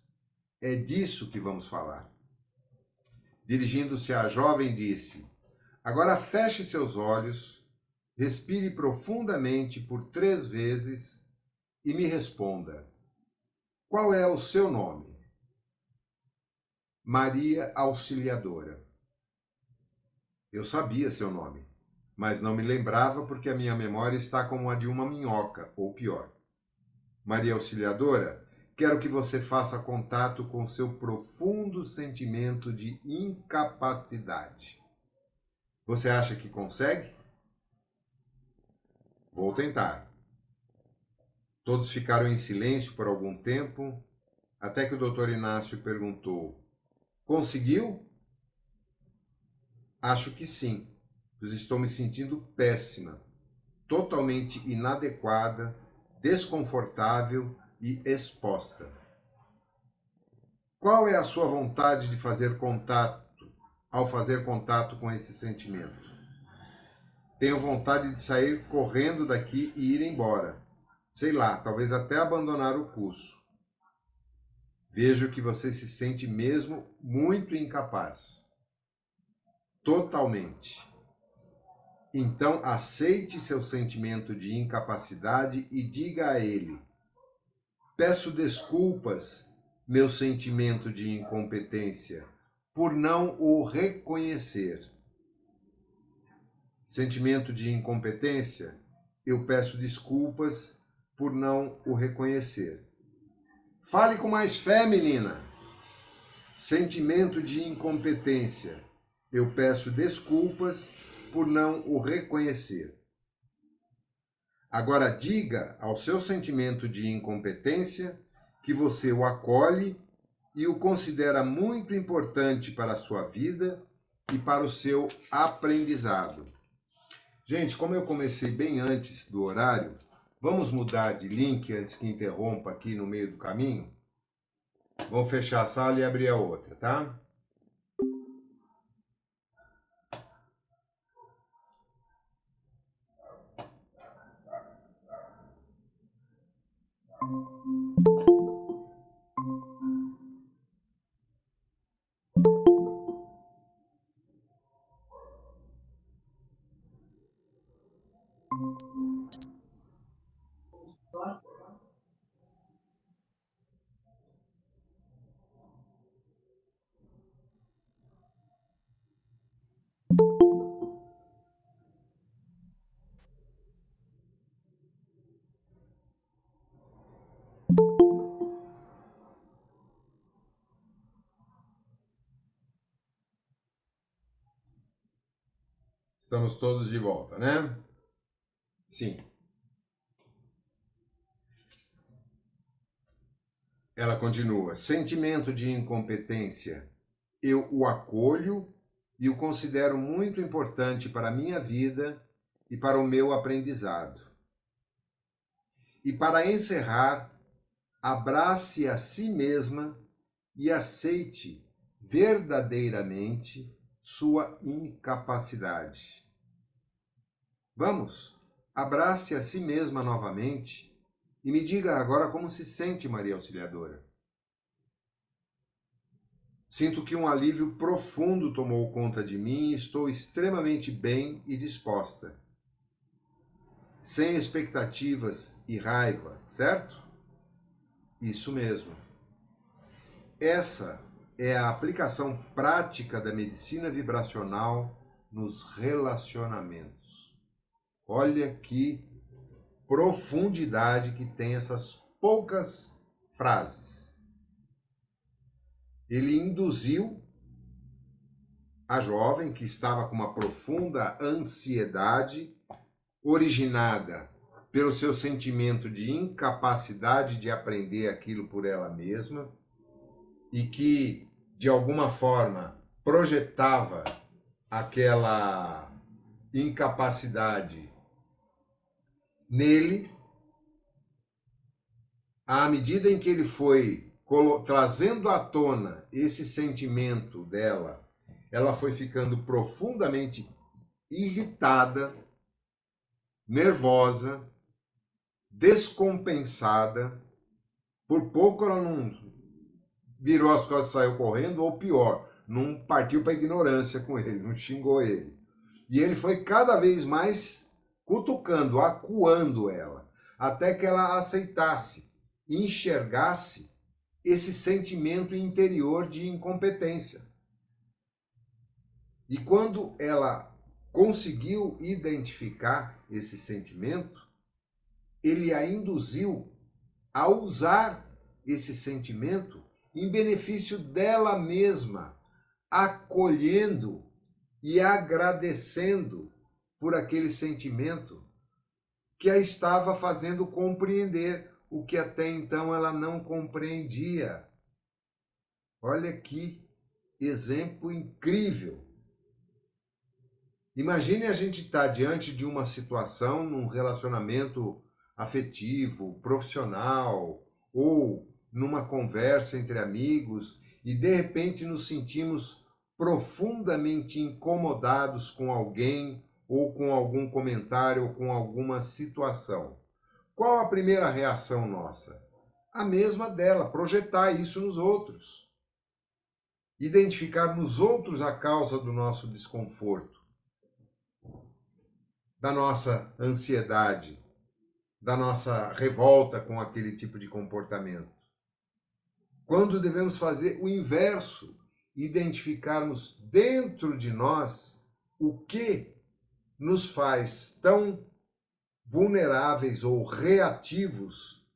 É disso que vamos falar. Dirigindo-se à jovem, disse: agora feche seus olhos, respire profundamente por 3 vezes e me responda. Qual é o seu nome? Maria Auxiliadora. Eu sabia seu nome, mas não me lembrava porque a minha memória está como a de uma minhoca, ou pior. Maria Auxiliadora, quero que você faça contato com seu profundo sentimento de incapacidade. Você acha que consegue? Vou tentar. Todos ficaram em silêncio por algum tempo, até que o doutor Inácio perguntou: conseguiu? Acho que sim, pois estou me sentindo péssima, totalmente inadequada, desconfortável e exposta. Qual é a sua vontade de fazer contato, ao fazer contato com esse sentimento? Tenho vontade de sair correndo daqui e ir embora. Sei lá, talvez até abandonar o curso. Vejo que você se sente mesmo muito incapaz. Totalmente. Então, aceite seu sentimento de incapacidade e diga a ele: peço desculpas, meu sentimento de incompetência, por não o reconhecer. Sentimento de incompetência, eu peço desculpas por não o reconhecer. Fale com mais fé, menina. Sentimento de incompetência, eu peço desculpas por não o reconhecer. Agora diga ao seu sentimento de incompetência que você o acolhe e o considera muito importante para a sua vida e para o seu aprendizado. Gente, como eu comecei bem antes do horário, vamos mudar de link antes que interrompa aqui no meio do caminho? Vamos fechar a sala e abrir a outra, tá? Estamos todos de volta, né? Sim. Ela continua. Sentimento de incompetência. Eu o acolho e o considero muito importante para a minha vida e para o meu aprendizado. E para encerrar, abrace a si mesma e aceite verdadeiramente sua incapacidade. Vamos, abrace a si mesma novamente e me diga agora como se sente, Maria Auxiliadora. Sinto que um alívio profundo tomou conta de mim e estou extremamente bem e disposta. Sem expectativas e raiva, certo? Isso mesmo. Essa é a aplicação prática da medicina vibracional nos relacionamentos. Olha que profundidade que tem essas poucas frases. Ele induziu a jovem que estava com uma profunda ansiedade, originada pelo seu sentimento de incapacidade de aprender aquilo por ela mesma, e que, de alguma forma, projetava aquela incapacidade nele. À medida em que ele foi trazendo à tona esse sentimento dela, ela foi ficando profundamente irritada, nervosa, descompensada. Por pouco ela não virou as costas e saiu correndo, ou pior, não partiu para a ignorância com ele, não xingou ele. E ele foi cada vez mais cutucando, acuando ela, até que ela aceitasse, enxergasse esse sentimento interior de incompetência. E quando ela conseguiu identificar esse sentimento, ele a induziu a usar esse sentimento em benefício dela mesma, acolhendo e agradecendo por aquele sentimento que a estava fazendo compreender o que até então ela não compreendia. Olha que exemplo incrível. Imagine a gente estar diante de uma situação, num relacionamento afetivo, profissional, ou numa conversa entre amigos, e de repente nos sentimos profundamente incomodados com alguém, ou com algum comentário, ou com alguma situação. Qual a primeira reação nossa? A mesma dela, projetar isso nos outros. Identificar nos outros a causa do nosso desconforto, da nossa ansiedade, da nossa revolta com aquele tipo de comportamento. Quando devemos fazer o inverso, identificarmos dentro de nós o que nos faz tão vulneráveis ou reativos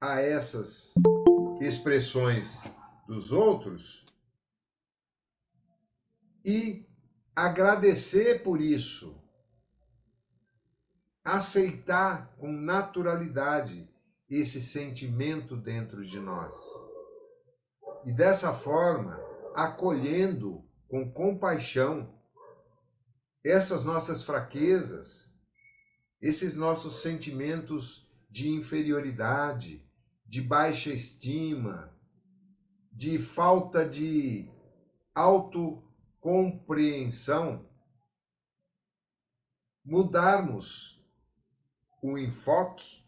a essas expressões dos outros e agradecer por isso, aceitar com naturalidade esse sentimento dentro de nós. E dessa forma, acolhendo com compaixão essas nossas fraquezas, esses nossos sentimentos de inferioridade, de baixa estima, de falta de autocompreensão, mudarmos o enfoque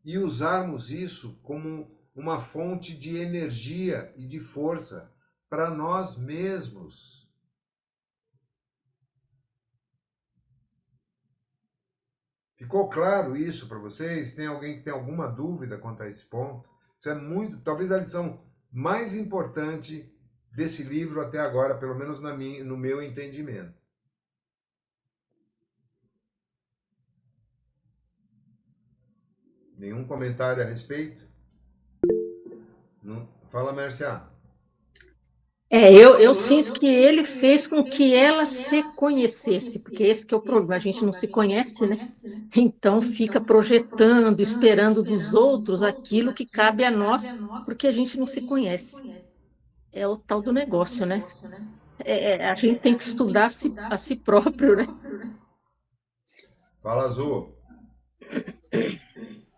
e usarmos isso como uma fonte de energia e de força para nós mesmos. Ficou claro isso para vocês? Tem alguém que tem alguma dúvida quanto a esse ponto? Isso é muito, talvez a lição mais importante desse livro até agora, pelo menos no meu entendimento. Nenhum comentário a respeito? Não. Fala, Mércia. Eu sinto que ele fez com que ela se conhecesse, porque esse que é o problema, a gente não se conhece, né? Então fica projetando, esperando dos outros aquilo que cabe a nós, porque a gente não se conhece. É o tal do negócio, né? A gente tem que estudar a si próprio, né? Fala, Azul.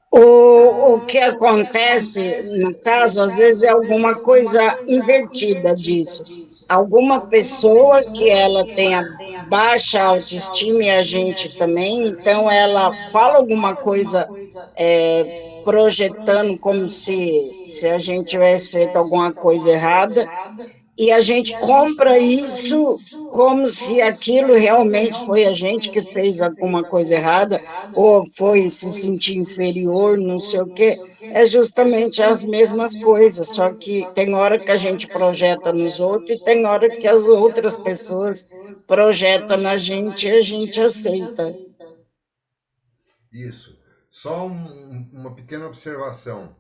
O que acontece, no caso, às vezes é alguma coisa invertida disso. Alguma pessoa que ela tenha baixa autoestima e a gente também, então ela fala alguma coisa projetando como se a gente tivesse feito alguma coisa errada, e a gente compra isso como se aquilo realmente foi a gente que fez alguma coisa errada, ou foi se sentir inferior, não sei o quê. É justamente as mesmas coisas, só que tem hora que a gente projeta nos outros e tem hora que as outras pessoas projetam na gente e a gente aceita. Isso. Só uma pequena observação.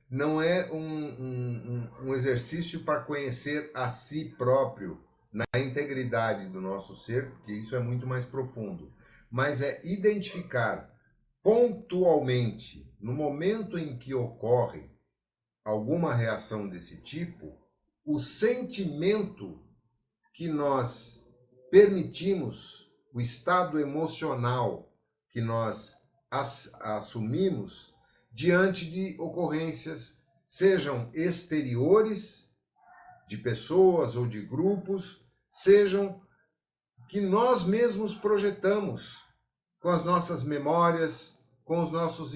Não é um exercício para conhecer a si próprio na integridade do nosso ser, porque isso é muito mais profundo. Mas é identificar pontualmente, no momento em que ocorre alguma reação desse tipo, o sentimento que nós permitimos, o estado emocional que nós assumimos diante de ocorrências, sejam exteriores, de pessoas ou de grupos, sejam que nós mesmos projetamos com as nossas memórias, com os nossos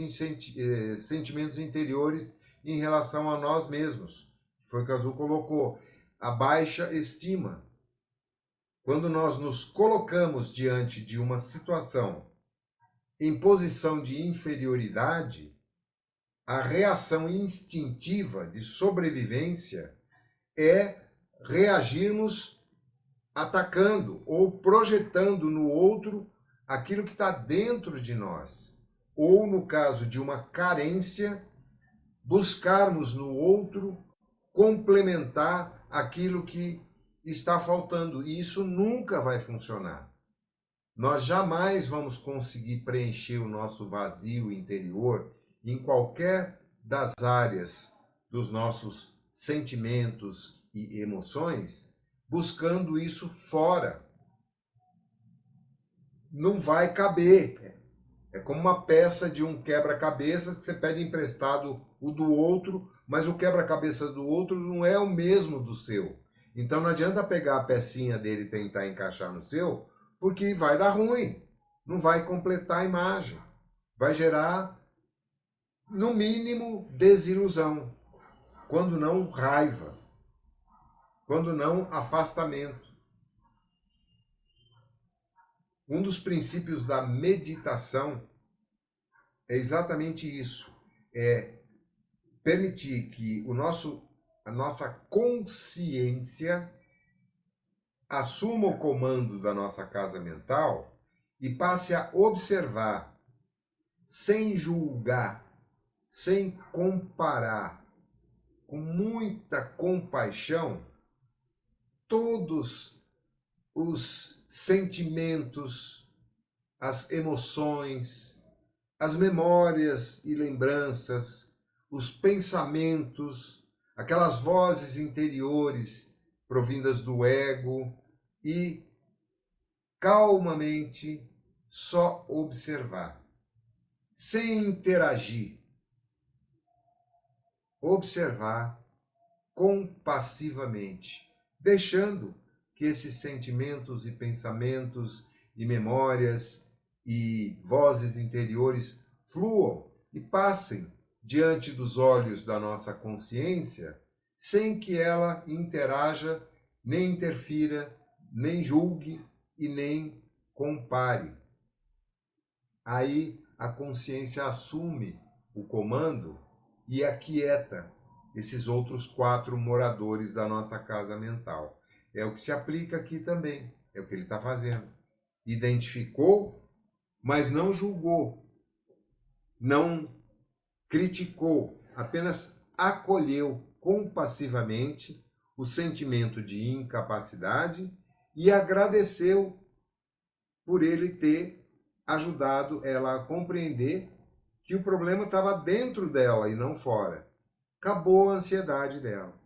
sentimentos interiores em relação a nós mesmos. Foi o que a Azul colocou. A baixa estima. Quando nós nos colocamos diante de uma situação em posição de inferioridade, a reação instintiva de sobrevivência é reagirmos atacando ou projetando no outro aquilo que está dentro de nós. Ou, no caso de uma carência, buscarmos no outro complementar aquilo que está faltando. E isso nunca vai funcionar. Nós jamais vamos conseguir preencher o nosso vazio interior em qualquer das áreas dos nossos sentimentos e emoções, buscando isso fora. Não vai caber. É como uma peça de um quebra-cabeças que você pede emprestado o do outro, mas o quebra-cabeça do outro não é o mesmo do seu. Então não adianta pegar a pecinha dele e tentar encaixar no seu, porque vai dar ruim. Não vai completar a imagem. Vai gerar, no mínimo, desilusão. Quando não, raiva. Quando não, afastamento. Um dos princípios da meditação é exatamente isso. É permitir que a nossa consciência assuma o comando da nossa casa mental e passe a observar, sem julgar, sem comparar, com muita compaixão, todos os sentimentos, as emoções, as memórias e lembranças, os pensamentos, aquelas vozes interiores provindas do ego, e calmamente só observar, sem interagir. Observar compassivamente, deixando que esses sentimentos e pensamentos e memórias e vozes interiores fluam e passem diante dos olhos da nossa consciência, sem que ela interaja, nem interfira, nem julgue e nem compare. Aí a consciência assume o comando e aquieta esses outros 4 moradores da nossa casa mental. É o que se aplica aqui também, é o que ele está fazendo. Identificou, mas não julgou, não criticou, apenas acolheu compassivamente o sentimento de incapacidade e agradeceu por ele ter ajudado ela a compreender que o problema estava dentro dela e não fora. Acabou a ansiedade dela.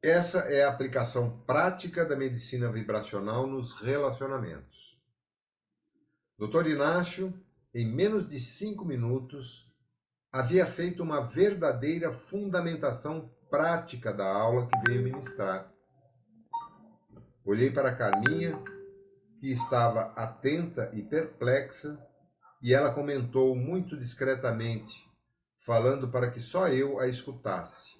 Essa é a aplicação prática da medicina vibracional nos relacionamentos. Dr. Inácio, em menos de 5 minutos, havia feito uma verdadeira fundamentação prática da aula que veio ministrar. Olhei para Carminha, que estava atenta e perplexa, e ela comentou muito discretamente, falando para que só eu a escutasse.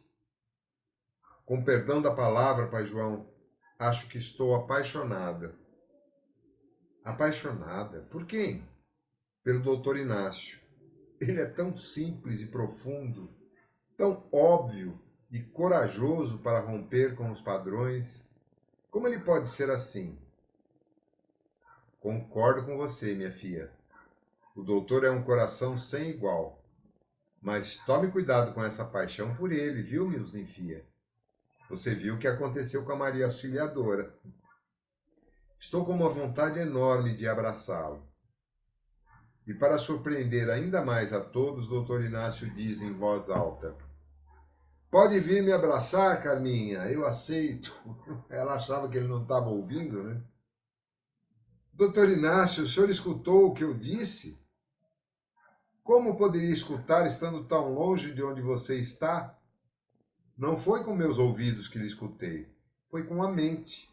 Com perdão da palavra, Pai João, acho que estou apaixonada. Apaixonada? Por quem? Pelo doutor Inácio. Ele é tão simples e profundo, tão óbvio e corajoso para romper com os padrões. Como ele pode ser assim? Concordo com você, minha filha. O doutor é um coração sem igual. Mas tome cuidado com essa paixão por ele, viu, Nilzinfia? Você viu o que aconteceu com a Maria Auxiliadora. Estou com uma vontade enorme de abraçá-lo. E para surpreender ainda mais a todos, doutor Inácio diz em voz alta: pode vir me abraçar, Carminha, eu aceito. Ela achava que ele não estava ouvindo, né? Doutor Inácio, o senhor escutou o que eu disse? Como poderia escutar estando tão longe de onde você está? Não foi com meus ouvidos que lhe escutei, foi com a mente.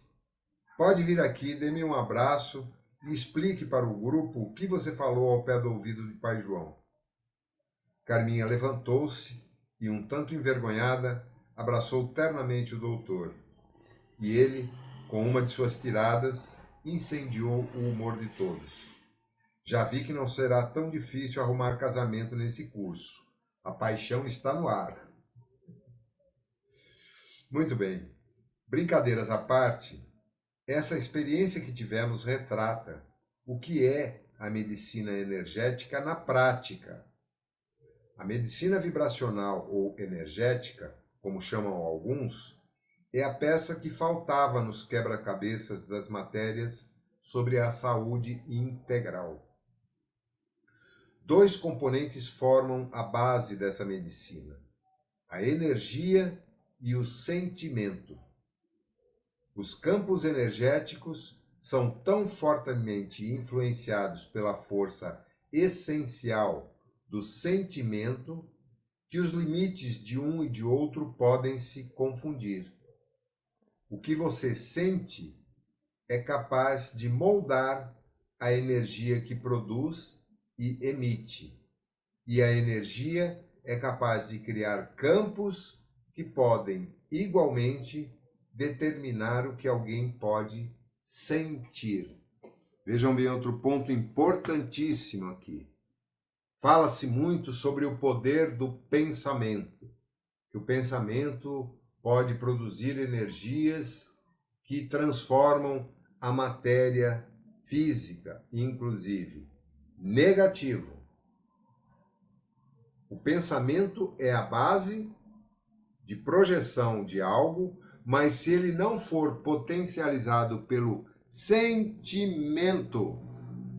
Pode vir aqui, dê-me um abraço e explique para o grupo o que você falou ao pé do ouvido de Pai João. Carminha levantou-se e, um tanto envergonhada, abraçou ternamente o doutor. E ele, com uma de suas tiradas, incendiou o humor de todos. Já vi que não será tão difícil arrumar casamento nesse curso. A paixão está no ar. Muito bem. Brincadeiras à parte, essa experiência que tivemos retrata o que é a medicina energética na prática. A medicina vibracional ou energética, como chamam alguns, é a peça que faltava nos quebra-cabeças das matérias sobre a saúde integral. 2 componentes formam a base dessa medicina: a energia e o sentimento. Os campos energéticos são tão fortemente influenciados pela força essencial do sentimento que os limites de um e de outro podem se confundir. O que você sente é capaz de moldar a energia que produz e emite. E a energia é capaz de criar campos que podem, igualmente, determinar o que alguém pode sentir. Vejam bem outro ponto importantíssimo aqui. Fala-se muito sobre o poder do pensamento, que o pensamento pode produzir energias que transformam a matéria física, inclusive. Negativo. O pensamento é a base de projeção de algo, mas se ele não for potencializado pelo sentimento,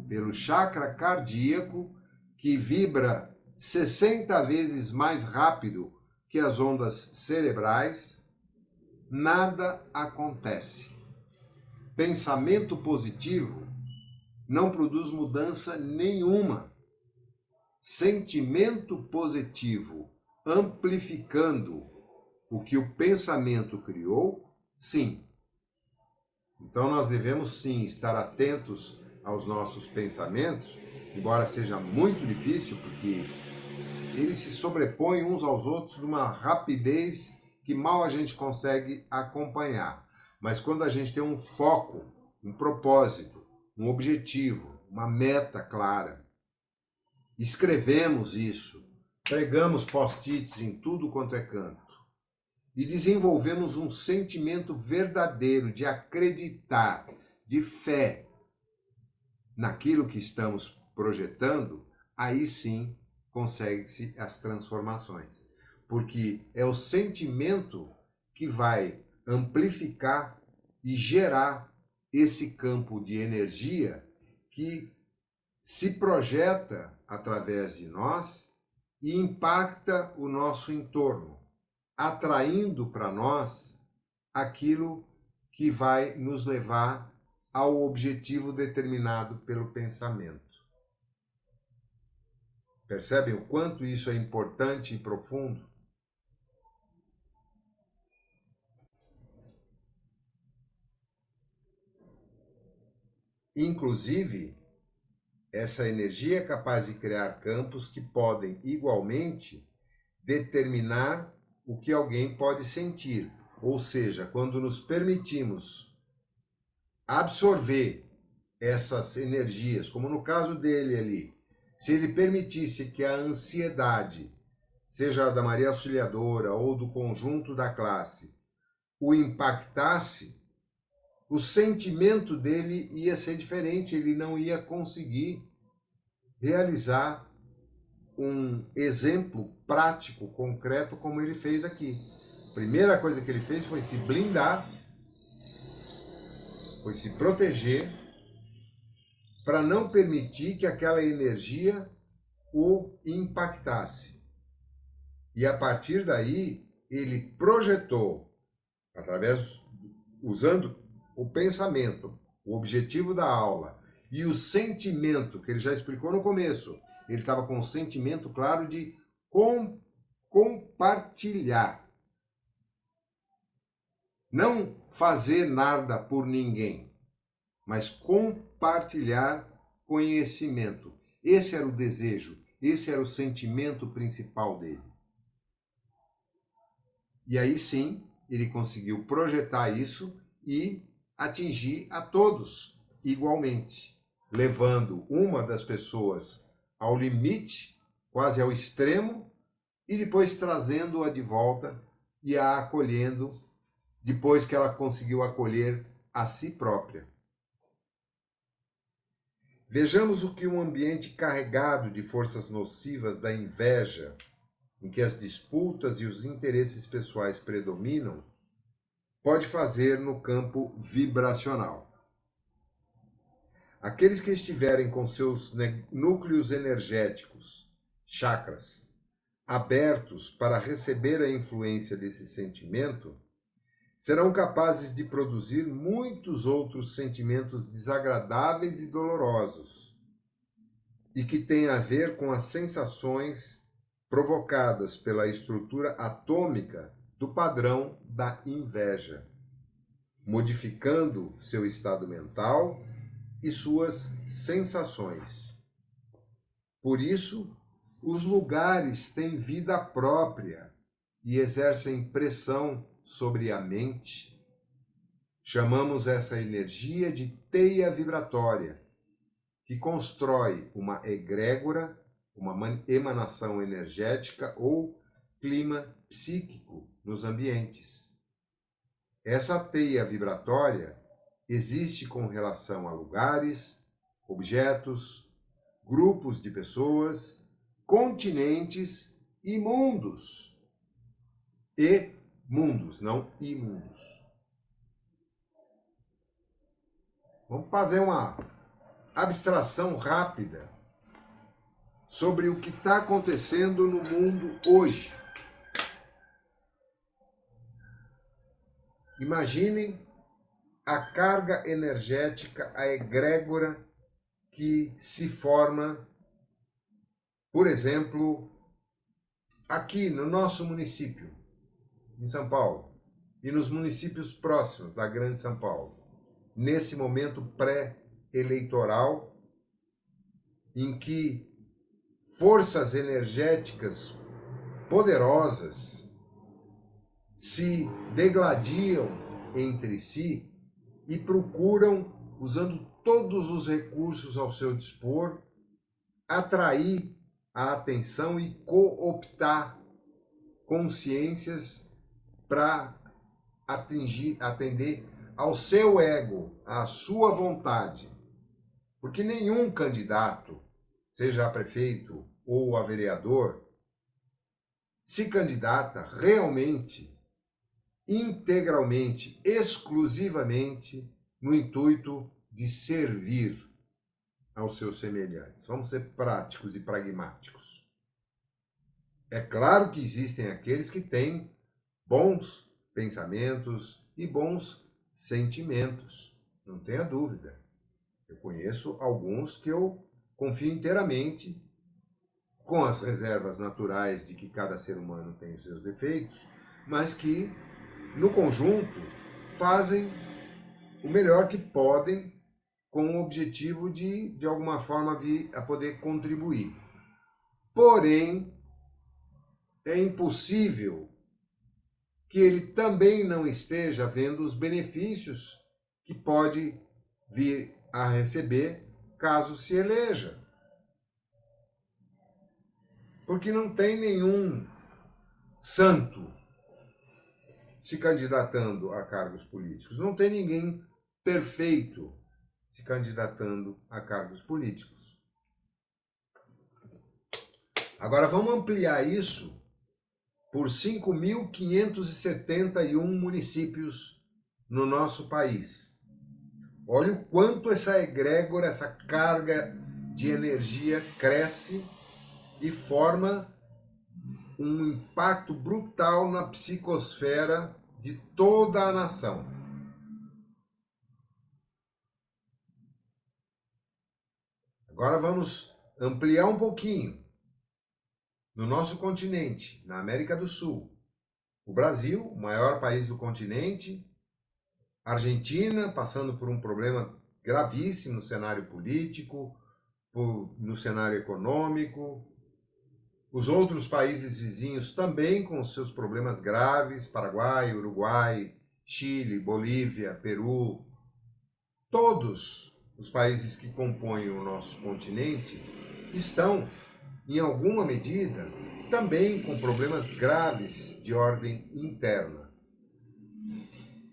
pelo chakra cardíaco, que vibra 60 vezes mais rápido que as ondas cerebrais, nada acontece. Pensamento positivo não produz mudança nenhuma. Sentimento positivo amplificando o que o pensamento criou, sim. Então nós devemos sim estar atentos aos nossos pensamentos, embora seja muito difícil, porque eles se sobrepõem uns aos outros numa rapidez que mal a gente consegue acompanhar. Mas quando a gente tem um foco, um propósito, um objetivo, uma meta clara, escrevemos isso, pregamos post-its em tudo quanto é canto e desenvolvemos um sentimento verdadeiro de acreditar, de fé naquilo que estamos projetando, aí sim consegue-se as transformações. Porque é o sentimento que vai amplificar e gerar esse campo de energia que se projeta através de nós e impacta o nosso entorno, atraindo para nós aquilo que vai nos levar ao objetivo determinado pelo pensamento. Percebem o quanto isso é importante e profundo? Inclusive, essa energia é capaz de criar campos que podem, igualmente, determinar o que alguém pode sentir. Ou seja, quando nos permitimos absorver essas energias, como no caso dele ali, se ele permitisse que a ansiedade, seja da Maria Auxiliadora ou do conjunto da classe, o impactasse, o sentimento dele ia ser diferente, ele não ia conseguir realizar um exemplo prático, concreto, como ele fez aqui. A primeira coisa que ele fez foi se blindar, foi se proteger, para não permitir que aquela energia o impactasse. E a partir daí, ele projetou, usando o pensamento, o objetivo da aula, e o sentimento, que ele já explicou no começo. Ele estava com um sentimento claro de compartilhar. Não fazer nada por ninguém, mas compartilhar conhecimento. Esse era o desejo, esse era o sentimento principal dele. E aí sim, ele conseguiu projetar isso e atingir a todos igualmente, levando uma das pessoas ao limite, quase ao extremo, e depois trazendo-a de volta e a acolhendo, depois que ela conseguiu acolher a si própria. Vejamos o que um ambiente carregado de forças nocivas da inveja, em que as disputas e os interesses pessoais predominam, pode fazer no campo vibracional. Aqueles que estiverem com seus núcleos energéticos, chakras, abertos para receber a influência desse sentimento, serão capazes de produzir muitos outros sentimentos desagradáveis e dolorosos, e que têm a ver com as sensações provocadas pela estrutura atômica do padrão da inveja, modificando seu estado mental e suas sensações. Por isso, os lugares têm vida própria e exercem pressão sobre a mente. Chamamos essa energia de teia vibratória, que constrói uma egrégora, uma emanação energética ou clima psíquico nos ambientes. Essa teia vibratória existe com relação a lugares, objetos, grupos de pessoas, continentes e mundos. E mundos, não imundos. Vamos fazer uma abstração rápida sobre o que está acontecendo no mundo hoje. Imaginem a carga energética, a egrégora que se forma, por exemplo, aqui no nosso município, em São Paulo, e nos municípios próximos da Grande São Paulo, nesse momento pré-eleitoral, em que forças energéticas poderosas se degladiam entre si e procuram, usando todos os recursos ao seu dispor, atrair a atenção e cooptar consciências para atender ao seu ego, à sua vontade. Porque nenhum candidato, seja a prefeito ou a vereador, se candidata realmente, integralmente, exclusivamente no intuito de servir aos seus semelhantes. Vamos ser práticos e pragmáticos. É claro que existem aqueles que têm bons pensamentos e bons sentimentos, não tenha dúvida. Eu conheço alguns que eu confio inteiramente, com as reservas naturais de que cada ser humano tem os seus defeitos, mas que, no conjunto, fazem o melhor que podem com o objetivo de alguma forma, vir a poder contribuir. Porém, é impossível que ele também não esteja vendo os benefícios que pode vir a receber caso se eleja. Porque não tem nenhum santo se candidatando a cargos políticos. Não tem ninguém perfeito se candidatando a cargos políticos. Agora vamos ampliar isso por 5.571 municípios no nosso país. Olha o quanto essa egrégora, essa carga de energia cresce e forma um impacto brutal na psicosfera de toda a nação. Agora vamos ampliar um pouquinho. No nosso continente, na América do Sul, o Brasil, o maior país do continente, Argentina, passando por um problema gravíssimo no cenário político, no cenário econômico, os outros países vizinhos também com os seus problemas graves, Paraguai, Uruguai, Chile, Bolívia, Peru, todos os países que compõem o nosso continente estão, em alguma medida, também com problemas graves de ordem interna.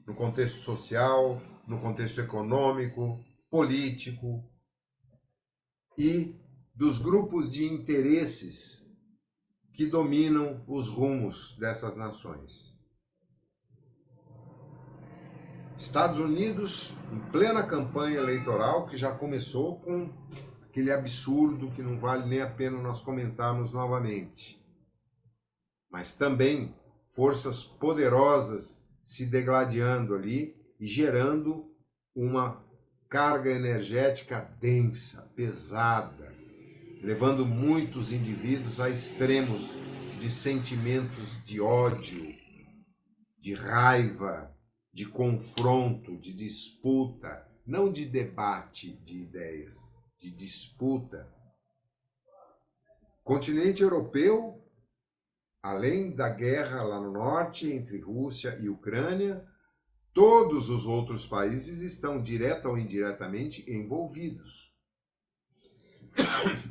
No contexto social, no contexto econômico, político e dos grupos de interesses que dominam os rumos dessas nações. Estados Unidos, em plena campanha eleitoral, que já começou com aquele absurdo que não vale nem a pena nós comentarmos novamente. Mas também forças poderosas se degladiando ali e gerando uma carga energética densa, pesada, levando muitos indivíduos a extremos de sentimentos de ódio, de raiva, de confronto, de disputa, não de debate de ideias, de disputa. O continente europeu, além da guerra lá no norte entre Rússia e Ucrânia, todos os outros países estão direta ou indiretamente envolvidos.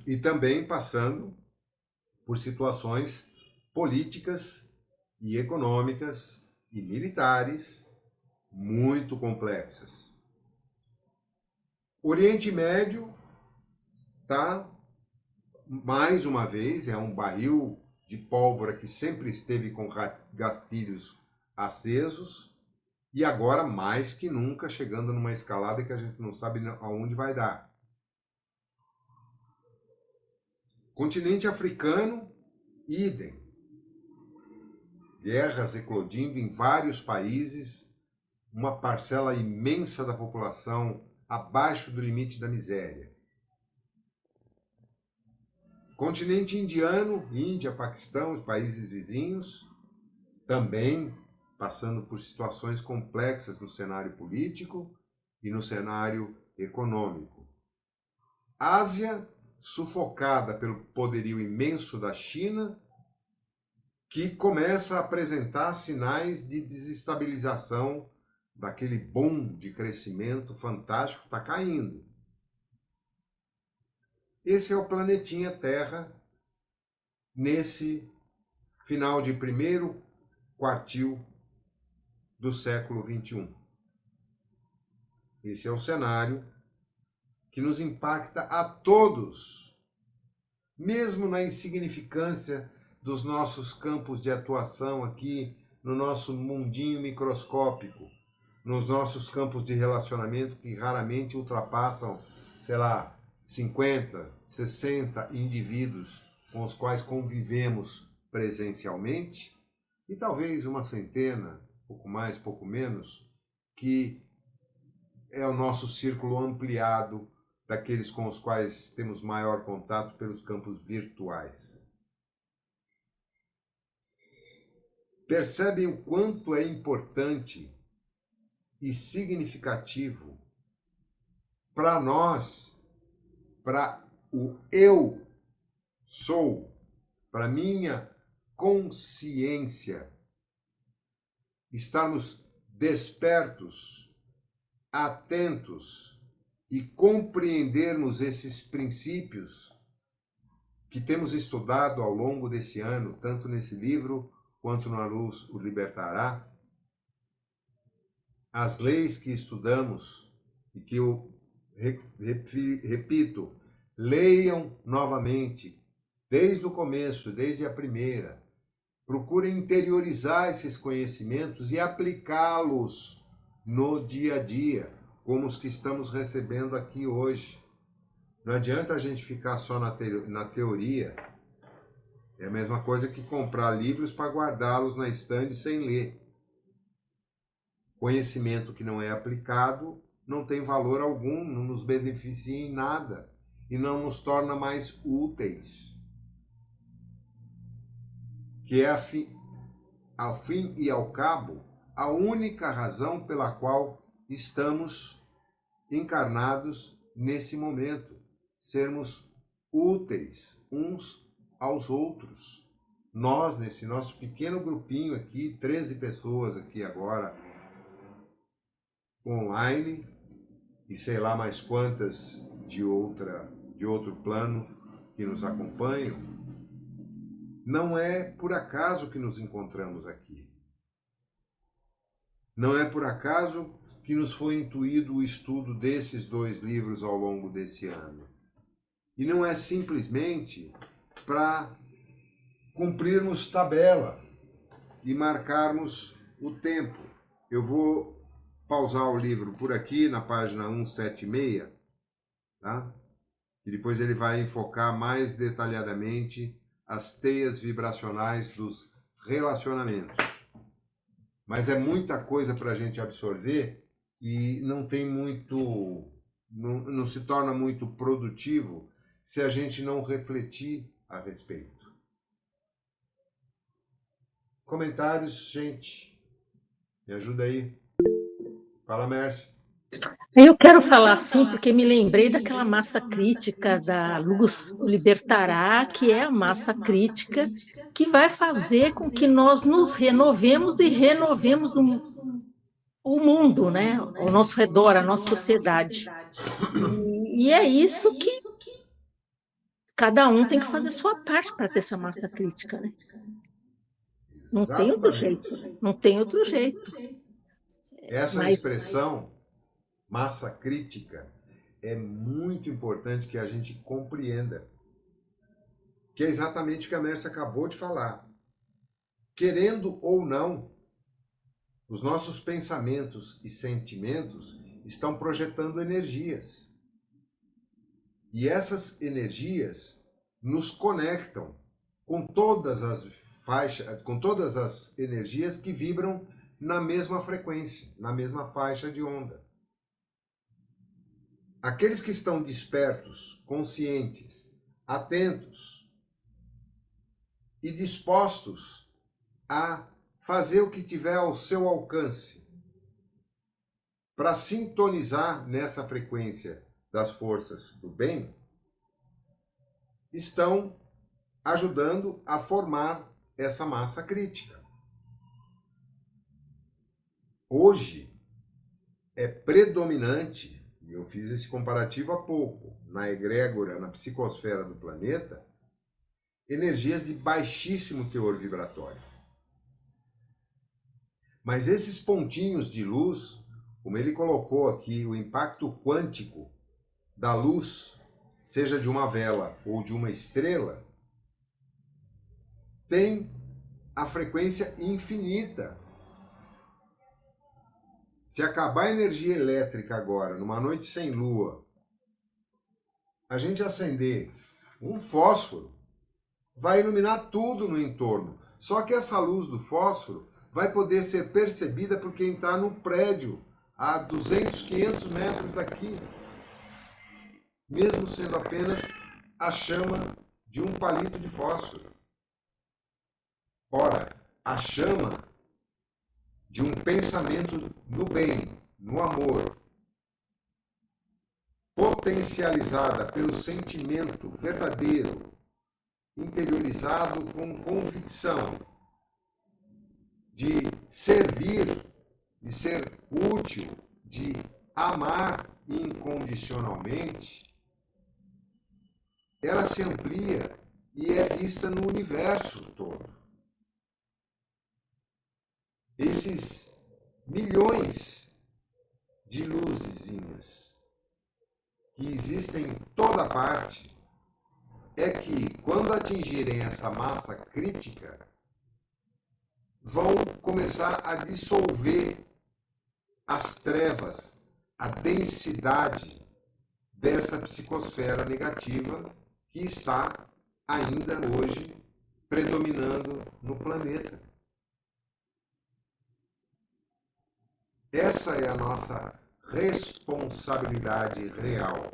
E também passando por situações políticas e econômicas e militares muito complexas. O Oriente Médio está, mais uma vez, é um barril de pólvora que sempre esteve com gastilhos acesos e agora, mais que nunca, chegando numa escalada que a gente não sabe aonde vai dar. Continente africano, idem. Guerras eclodindo em vários países, uma parcela imensa da população abaixo do limite da miséria. Continente indiano, Índia, Paquistão, os países vizinhos, também passando por situações complexas no cenário político e no cenário econômico. Ásia, sufocada pelo poderio imenso da China, que começa a apresentar sinais de desestabilização daquele boom de crescimento fantástico, está caindo. Esse é o planetinha Terra nesse final de primeiro quartil do século XXI. Esse é o cenário que nos impacta a todos, mesmo na insignificância dos nossos campos de atuação aqui no nosso mundinho microscópico, nos nossos campos de relacionamento que raramente ultrapassam, 50, 60 indivíduos com os quais convivemos presencialmente, e talvez uma centena, pouco mais, pouco menos, que é o nosso círculo ampliado daqueles com os quais temos maior contato pelos campos virtuais. Percebem o quanto é importante e significativo para nós, para o eu sou, para minha consciência, estarmos despertos, atentos e compreendermos esses princípios que temos estudado ao longo desse ano, tanto nesse livro quanto na Luz o Libertará. As leis que estudamos e que eu repito, leiam novamente, desde o começo, desde a primeira. Procurem interiorizar esses conhecimentos e aplicá-los no dia a dia, como os que estamos recebendo aqui hoje. Não adianta a gente ficar só na teoria. É a mesma coisa que comprar livros para guardá-los na estante sem ler. Conhecimento que não é aplicado não tem valor algum, não nos beneficia em nada e não nos torna mais úteis. Que é, ao fim e ao cabo, a única razão pela qual estamos encarnados nesse momento. Sermos úteis uns aos outros. Nós, nesse nosso pequeno grupinho aqui, 13 pessoas aqui agora, online, e sei lá mais quantas de outro plano que nos acompanham, não é por acaso que nos encontramos aqui. Não é por acaso que nos foi intuído o estudo desses 2 livros ao longo desse ano. E não é simplesmente para cumprirmos tabela e marcarmos o tempo. Eu vou pausar o livro por aqui, na página 176, tá? E depois ele vai enfocar mais detalhadamente as teias vibracionais dos relacionamentos. Mas é muita coisa para a gente absorver e não tem muito, não se torna muito produtivo se a gente não refletir a respeito. Comentários, gente? Me ajuda aí. Fala, Mércia. Eu quero falar assim porque me lembrei daquela massa crítica da Luz Libertará, que é a massa crítica que vai fazer com que nós nos renovemos e renovemos o mundo, né? Ao nosso redor, a nossa sociedade. E é isso que cada um tem que fazer sua parte para ter essa massa crítica, né? Não tem outro jeito. Não tem outro jeito. Essa expressão, massa crítica, é muito importante que a gente compreenda. Que é exatamente o que a Mércia acabou de falar. Querendo ou não, os nossos pensamentos e sentimentos estão projetando energias. E essas energias nos conectam com todas as faixas, com todas as energias que vibram na mesma frequência, na mesma faixa de onda. Aqueles que estão despertos, conscientes, atentos e dispostos a fazer o que tiver ao seu alcance para sintonizar nessa frequência das forças do bem, estão ajudando a formar essa massa crítica. Hoje é predominante, e eu fiz esse comparativo há pouco, na egrégora, na psicosfera do planeta, energias de baixíssimo teor vibratório. Mas esses pontinhos de luz, como ele colocou aqui, o impacto quântico da luz, seja de uma vela ou de uma estrela, tem a frequência infinita. Se acabar a energia elétrica agora, numa noite sem lua, a gente acender um fósforo, vai iluminar tudo no entorno. Só que essa luz do fósforo vai poder ser percebida por quem está no prédio, a 200, 500 metros daqui. mesmo sendo apenas a chama de um palito de fósforo. Ora, a chama de um pensamento no bem, no amor, potencializada pelo sentimento verdadeiro, interiorizado com convicção de servir, de ser útil, de amar incondicionalmente, ela se amplia e é vista no universo todo. Esses milhões de luzezinhas que existem em toda parte, é que, quando atingirem essa massa crítica, vão começar a dissolver as trevas, a densidade dessa psicosfera negativa que está ainda hoje predominando no planeta. Essa é a nossa responsabilidade real.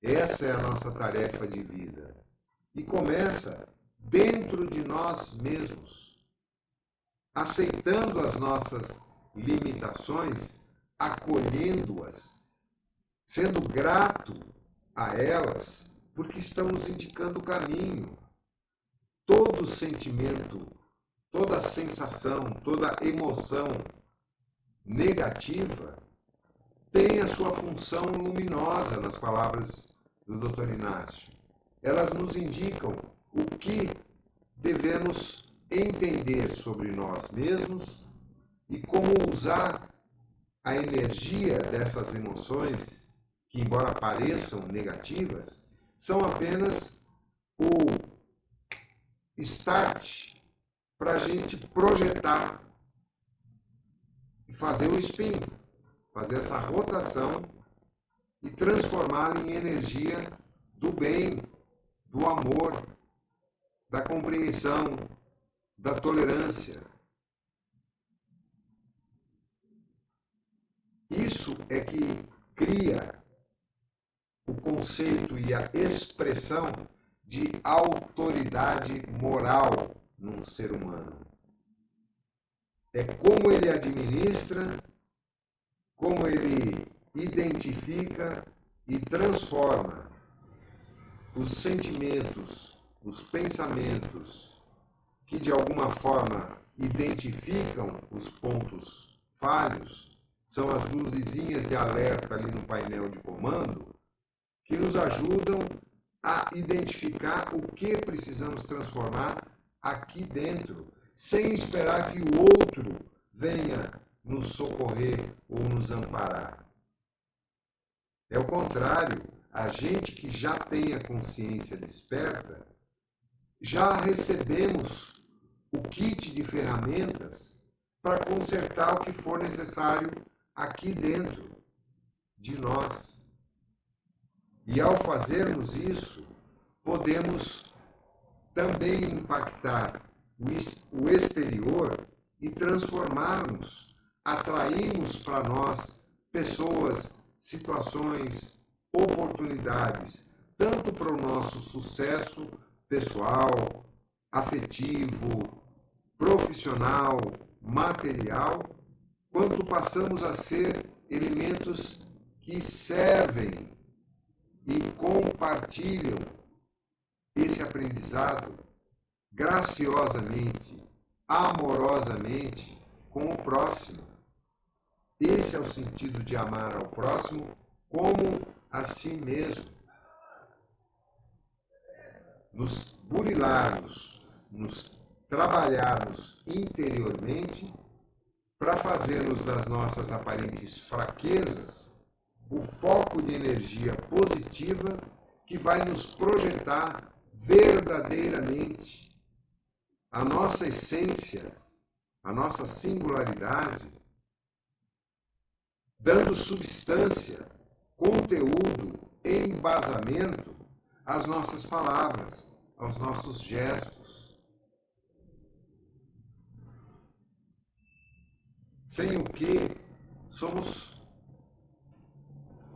Essa é a nossa tarefa de vida. E começa dentro de nós mesmos, aceitando as nossas limitações, acolhendo-as, sendo grato a elas, porque estão nos indicando o caminho. Todo sentimento, toda sensação, toda emoção negativa tem a sua função luminosa, nas palavras do Dr. Inácio. Elas nos indicam o que devemos entender sobre nós mesmos e como usar a energia dessas emoções, que, embora pareçam negativas, são apenas o start para a gente projetar e fazer o spin, fazer essa rotação e transformá-la em energia do bem, do amor, da compreensão, da tolerância. Isso é que cria o conceito e a expressão de autoridade moral num ser humano. É como ele administra, como ele identifica e transforma os sentimentos, os pensamentos que de alguma forma identificam os pontos falhos, são as luzezinhas de alerta ali no painel de comando, que nos ajudam a identificar o que precisamos transformar aqui dentro, sem esperar que o outro venha nos socorrer ou nos amparar. É o contrário, a gente que já tem a consciência desperta, já recebemos o kit de ferramentas para consertar o que for necessário aqui dentro de nós. E ao fazermos isso, podemos também impactar o exterior e transformarmos, atrairmos para nós pessoas, situações, oportunidades, tanto para o nosso sucesso pessoal, afetivo, profissional, material, quanto passamos a ser elementos que servem e compartilham esse aprendizado graciosamente, amorosamente com o próximo. Esse é o sentido de amar ao próximo como a si mesmo. Nos burilarmos, nos trabalharmos interiormente para fazermos das nossas aparentes fraquezas o foco de energia positiva que vai nos projetar verdadeiramente a nossa essência, a nossa singularidade, dando substância, conteúdo, embasamento às nossas palavras, aos nossos gestos. Sem o que somos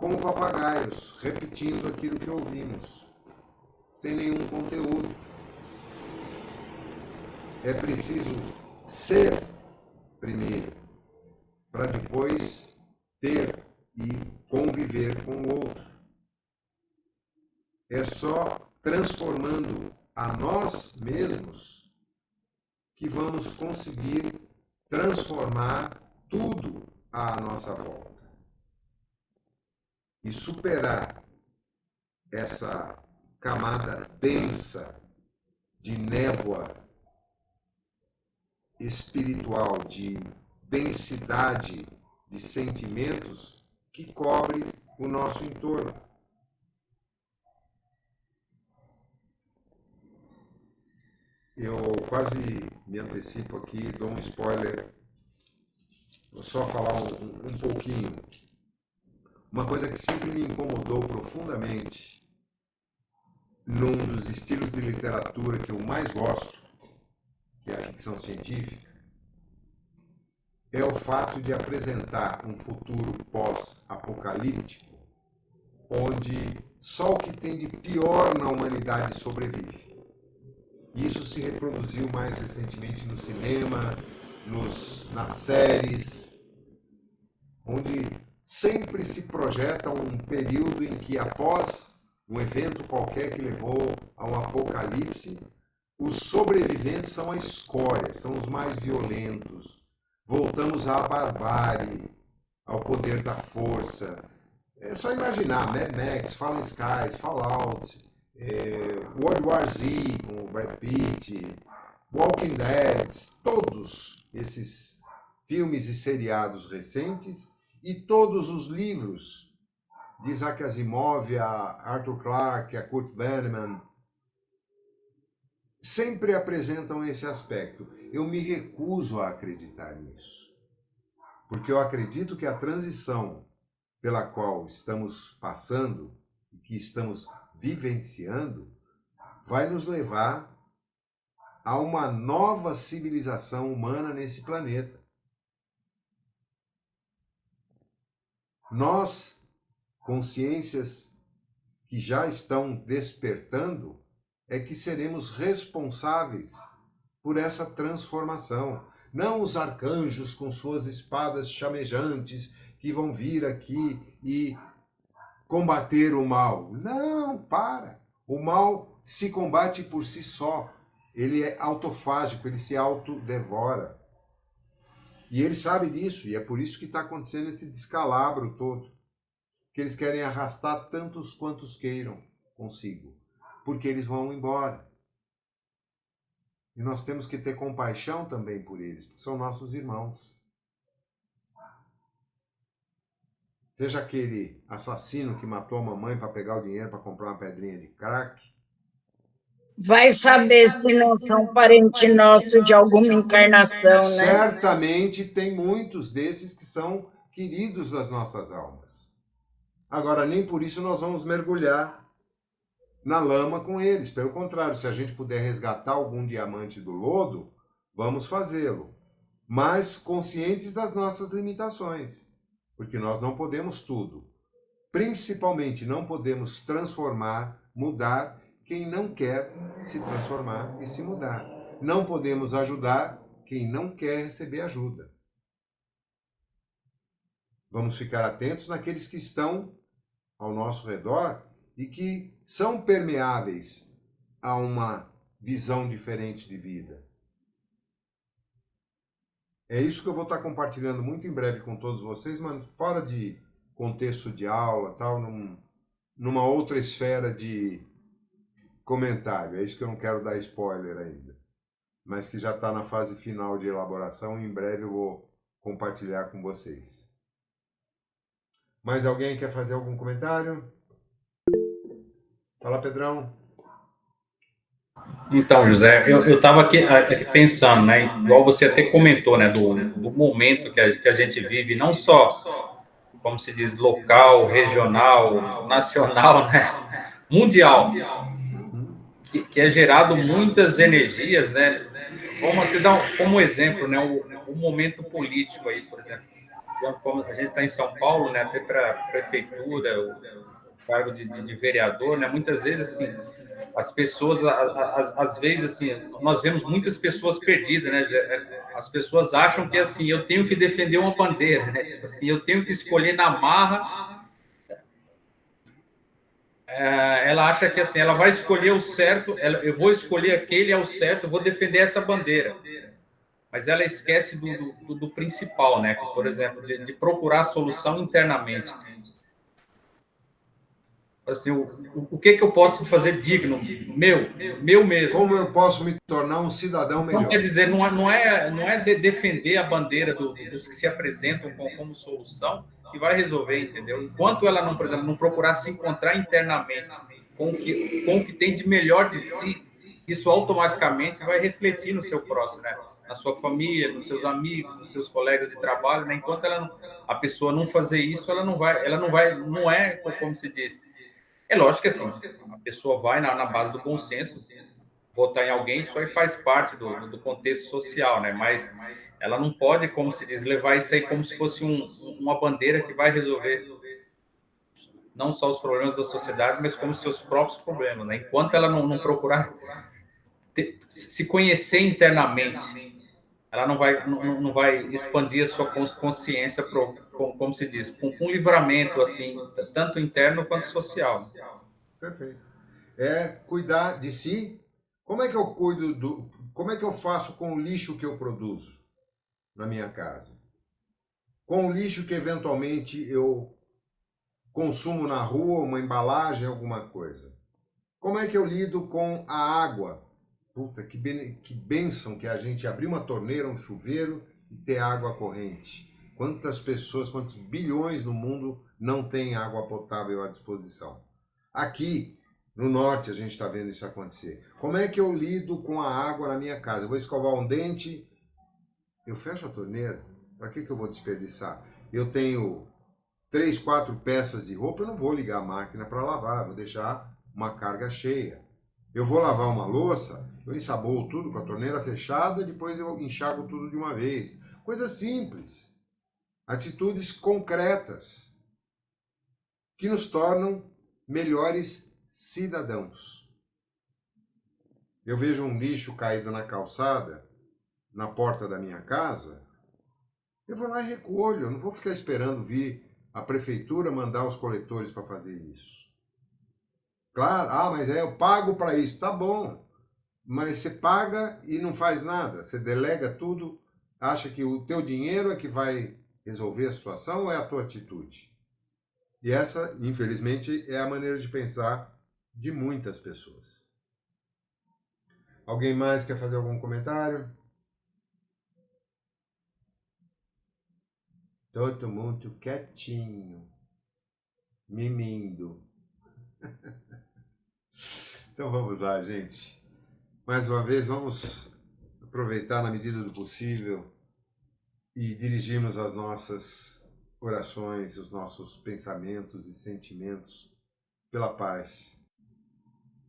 como papagaios, repetindo aquilo que ouvimos, sem nenhum conteúdo. É preciso ser primeiro, para depois ter e conviver com o outro. É só transformando a nós mesmos que vamos conseguir transformar tudo à nossa volta. E superar essa camada densa de névoa espiritual, de densidade de sentimentos que cobre o nosso entorno. Eu quase me antecipo aqui, dou um spoiler. Vou só falar um pouquinho. Uma coisa que sempre me incomodou profundamente num dos estilos de literatura que eu mais gosto, que é a ficção científica, é o fato de apresentar um futuro pós-apocalíptico, onde só o que tem de pior na humanidade sobrevive. Isso se reproduziu mais recentemente no cinema, nas séries, onde sempre se projeta um período em que, após um evento qualquer que levou a um apocalipse, os sobreviventes são a escória, são os mais violentos. Voltamos à barbárie, ao poder da força. É só imaginar, Mad Max, Fallen Skies, Fallout, World War Z com o Brad Pitt, Walking Dead, todos esses filmes e seriados recentes e todos os livros de Isaac Asimov, a Arthur Clarke, a Kurt Vonnegut, sempre apresentam esse aspecto. Eu me recuso a acreditar nisso, porque eu acredito que a transição pela qual estamos passando e que estamos vivenciando vai nos levar a uma nova civilização humana nesse planeta. Nós, consciências que já estão despertando, é que seremos responsáveis por essa transformação. Não os arcanjos com suas espadas chamejantes que vão vir aqui e combater o mal. Não, para! O mal se combate por si só. Ele é autofágico, ele se autodevora. E ele sabe disso, e é por isso que está acontecendo esse descalabro todo. Que eles querem arrastar tantos quantos queiram consigo. Porque eles vão embora. E nós temos que ter compaixão também por eles, porque são nossos irmãos. Seja aquele assassino que matou a mamãe para pegar o dinheiro para comprar uma pedrinha de crack. Vai saber se não são parentes nossos de alguma encarnação, né? Certamente tem muitos desses que são queridos das nossas almas. Agora, nem por isso nós vamos mergulhar na lama com eles. Pelo contrário, se a gente puder resgatar algum diamante do lodo, vamos fazê-lo. Mas conscientes das nossas limitações. Porque nós não podemos tudo. Principalmente não podemos transformar, mudar quem não quer se transformar e se mudar. Não podemos ajudar quem não quer receber ajuda. Vamos ficar atentos naqueles que estão ao nosso redor e que são permeáveis a uma visão diferente de vida. É isso que eu vou estar compartilhando muito em breve com todos vocês, mas fora de contexto de aula, tal, numa outra esfera de comentário. É isso que eu não quero dar spoiler ainda, mas que já está na fase final de elaboração e em breve eu vou compartilhar com vocês. Mais alguém quer fazer algum comentário? Fala, Pedrão. Então, José, eu estava aqui pensando, né, igual você até comentou, né, do momento que a gente vive, não só, como se diz, local, regional, nacional, né, mundial, que é gerado muitas energias, né. Vamos até dar como exemplo, né, o momento político aí, por exemplo. como a gente está em São Paulo, né, até para a prefeitura, o cargo de vereador, né, muitas vezes, assim, as pessoas, às vezes, assim, nós vemos muitas pessoas perdidas, né, as pessoas acham que, assim, eu tenho que defender uma bandeira, né, tipo assim, eu tenho que escolher na marra, ela acha que, assim, ela vai escolher o certo, eu vou escolher aquele é o certo, eu vou defender essa bandeira. Mas ela esquece do principal, né? Que, por exemplo, de procurar a solução internamente. Assim, o que eu posso fazer digno? Meu mesmo. Como eu posso me tornar um cidadão melhor? Então, quer dizer, não é defender a bandeira dos que se apresentam como solução que vai resolver, entendeu? Enquanto ela não, por exemplo, não procurar se encontrar internamente com o que tem de melhor de si, isso automaticamente vai refletir no seu próximo, né? Na sua família, nos seus amigos, nos seus colegas de trabalho, né? Enquanto a pessoa não fazer isso, ela não é, como se diz. É lógico que assim, a pessoa vai na base do bom senso, votar em alguém, isso aí faz parte do contexto social, né? Mas ela não pode, como se diz, levar isso aí como se fosse uma bandeira que vai resolver não só os problemas da sociedade, mas como os seus próprios problemas, né? Enquanto ela não procurar se conhecer internamente, ela não vai expandir a sua consciência, como se diz, com um livramento, assim, tanto interno quanto social. Perfeito. É cuidar de si. Como é que eu cuido como é que eu faço com o lixo que eu produzo na minha casa? Com o lixo que eventualmente eu consumo na rua, uma embalagem, alguma coisa. Como é que eu lido com a água? Puta, que bênção que é a gente abrir uma torneira, um chuveiro e ter água corrente. Quantas pessoas, quantos bilhões no mundo não têm água potável à disposição? Aqui, no norte, a gente está vendo isso acontecer. Como é que eu lido com a água na minha casa? Eu vou escovar um dente, eu fecho a torneira? Para que eu vou desperdiçar? Eu tenho 3, 4 peças de roupa, eu não vou ligar a máquina para lavar, vou deixar uma carga cheia. Eu vou lavar uma louça, eu ensaboo tudo com a torneira fechada, depois eu enxago tudo de uma vez. Coisa simples. Atitudes concretas que nos tornam melhores cidadãos. Eu vejo um lixo caído na calçada, na porta da minha casa, eu vou lá e recolho, eu não vou ficar esperando vir a prefeitura mandar os coletores para fazer isso. Claro, mas eu pago para isso, tá bom, mas você paga e não faz nada, você delega tudo, acha que o teu dinheiro é que vai resolver a situação ou é a tua atitude? E essa, infelizmente, é a maneira de pensar de muitas pessoas. Alguém mais quer fazer algum comentário? Todo mundo quietinho, mimindo. Então vamos lá, gente. Mais uma vez, vamos aproveitar na medida do possível e dirigirmos as nossas orações, os nossos pensamentos e sentimentos pela paz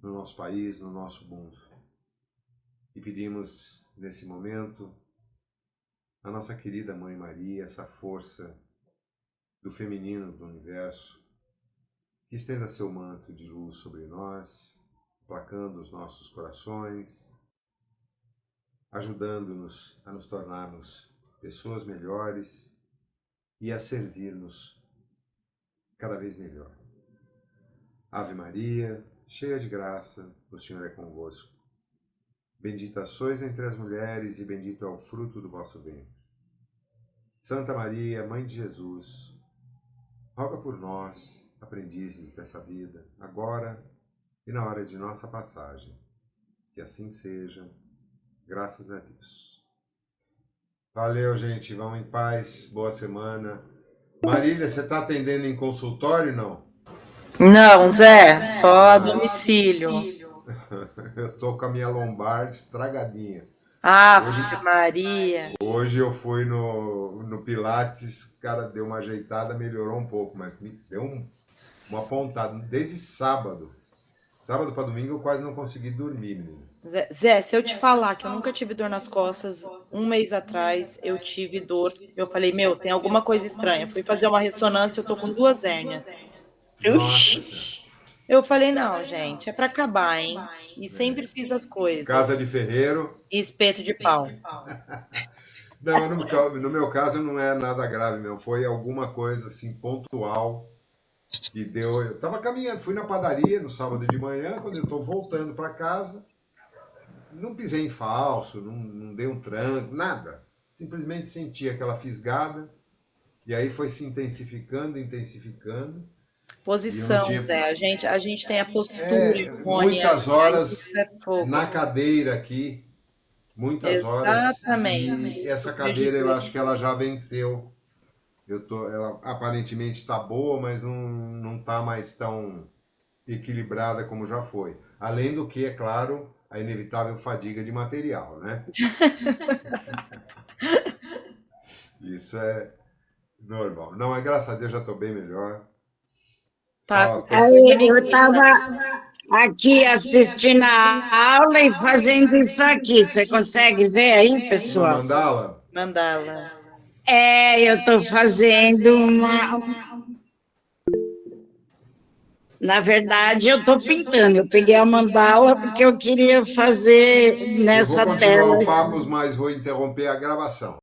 no nosso país, no nosso mundo. E pedimos, nesse momento, a nossa querida Mãe Maria, essa força do feminino do universo, que estenda seu manto de luz sobre nós, aplacando os nossos corações, ajudando-nos a nos tornarmos pessoas melhores e a servir-nos cada vez melhor. Ave Maria, cheia de graça, o Senhor é convosco. Bendita sois entre as mulheres e bendito é o fruto do vosso ventre. Santa Maria, Mãe de Jesus, roga por nós, aprendizes dessa vida, agora e na hora de nossa passagem. Que assim seja, graças a Deus. Valeu, gente. Vamos em paz. Boa semana. Marília, você está atendendo em consultório, não? Não, Zé, só a domicílio. Eu estou com a minha lombar estragadinha. Ave Maria. Hoje eu fui no Pilates, o cara deu uma ajeitada, melhorou um pouco, mas me deu uma pontada desde sábado. Sábado para domingo eu quase não consegui dormir, menino. Zé, se eu te falar que eu nunca tive dor nas costas, um mês atrás eu tive dor. Eu falei, meu, tem alguma coisa estranha. Fui fazer uma ressonância, eu tô com 2 hérnias. Nossa Senhora. Eu falei, não, gente, é para acabar, hein? E sempre fiz as coisas. Casa de ferreiro. E espeto de pau. Não, no meu caso não é nada grave, meu. Foi alguma coisa assim pontual que deu. Eu tava caminhando, fui na padaria no sábado de manhã, quando eu tô voltando para casa, não pisei em falso, não dei um tranco, nada. Simplesmente senti aquela fisgada e aí foi se intensificando. Posição, tinha... Zé. A gente tem a postura muitas horas na cadeira aqui. Muitas horas. Exatamente. E essa cadeira eu acho que ela já venceu. Ela aparentemente está boa, mas não está mais tão equilibrada como já foi. Além do que, é claro, a inevitável fadiga de material, né? Isso é normal. Não, mas graças a Deus já estou bem melhor. Eu estava aqui assistindo a aula e fazendo isso aqui. Você consegue ver aí, pessoal? Uma mandala? Eu estou fazendo uma... Na verdade, eu estou pintando. Eu peguei a mandala porque eu queria fazer nessa tela. Eu vou continuar o papo, mas vou interromper a gravação.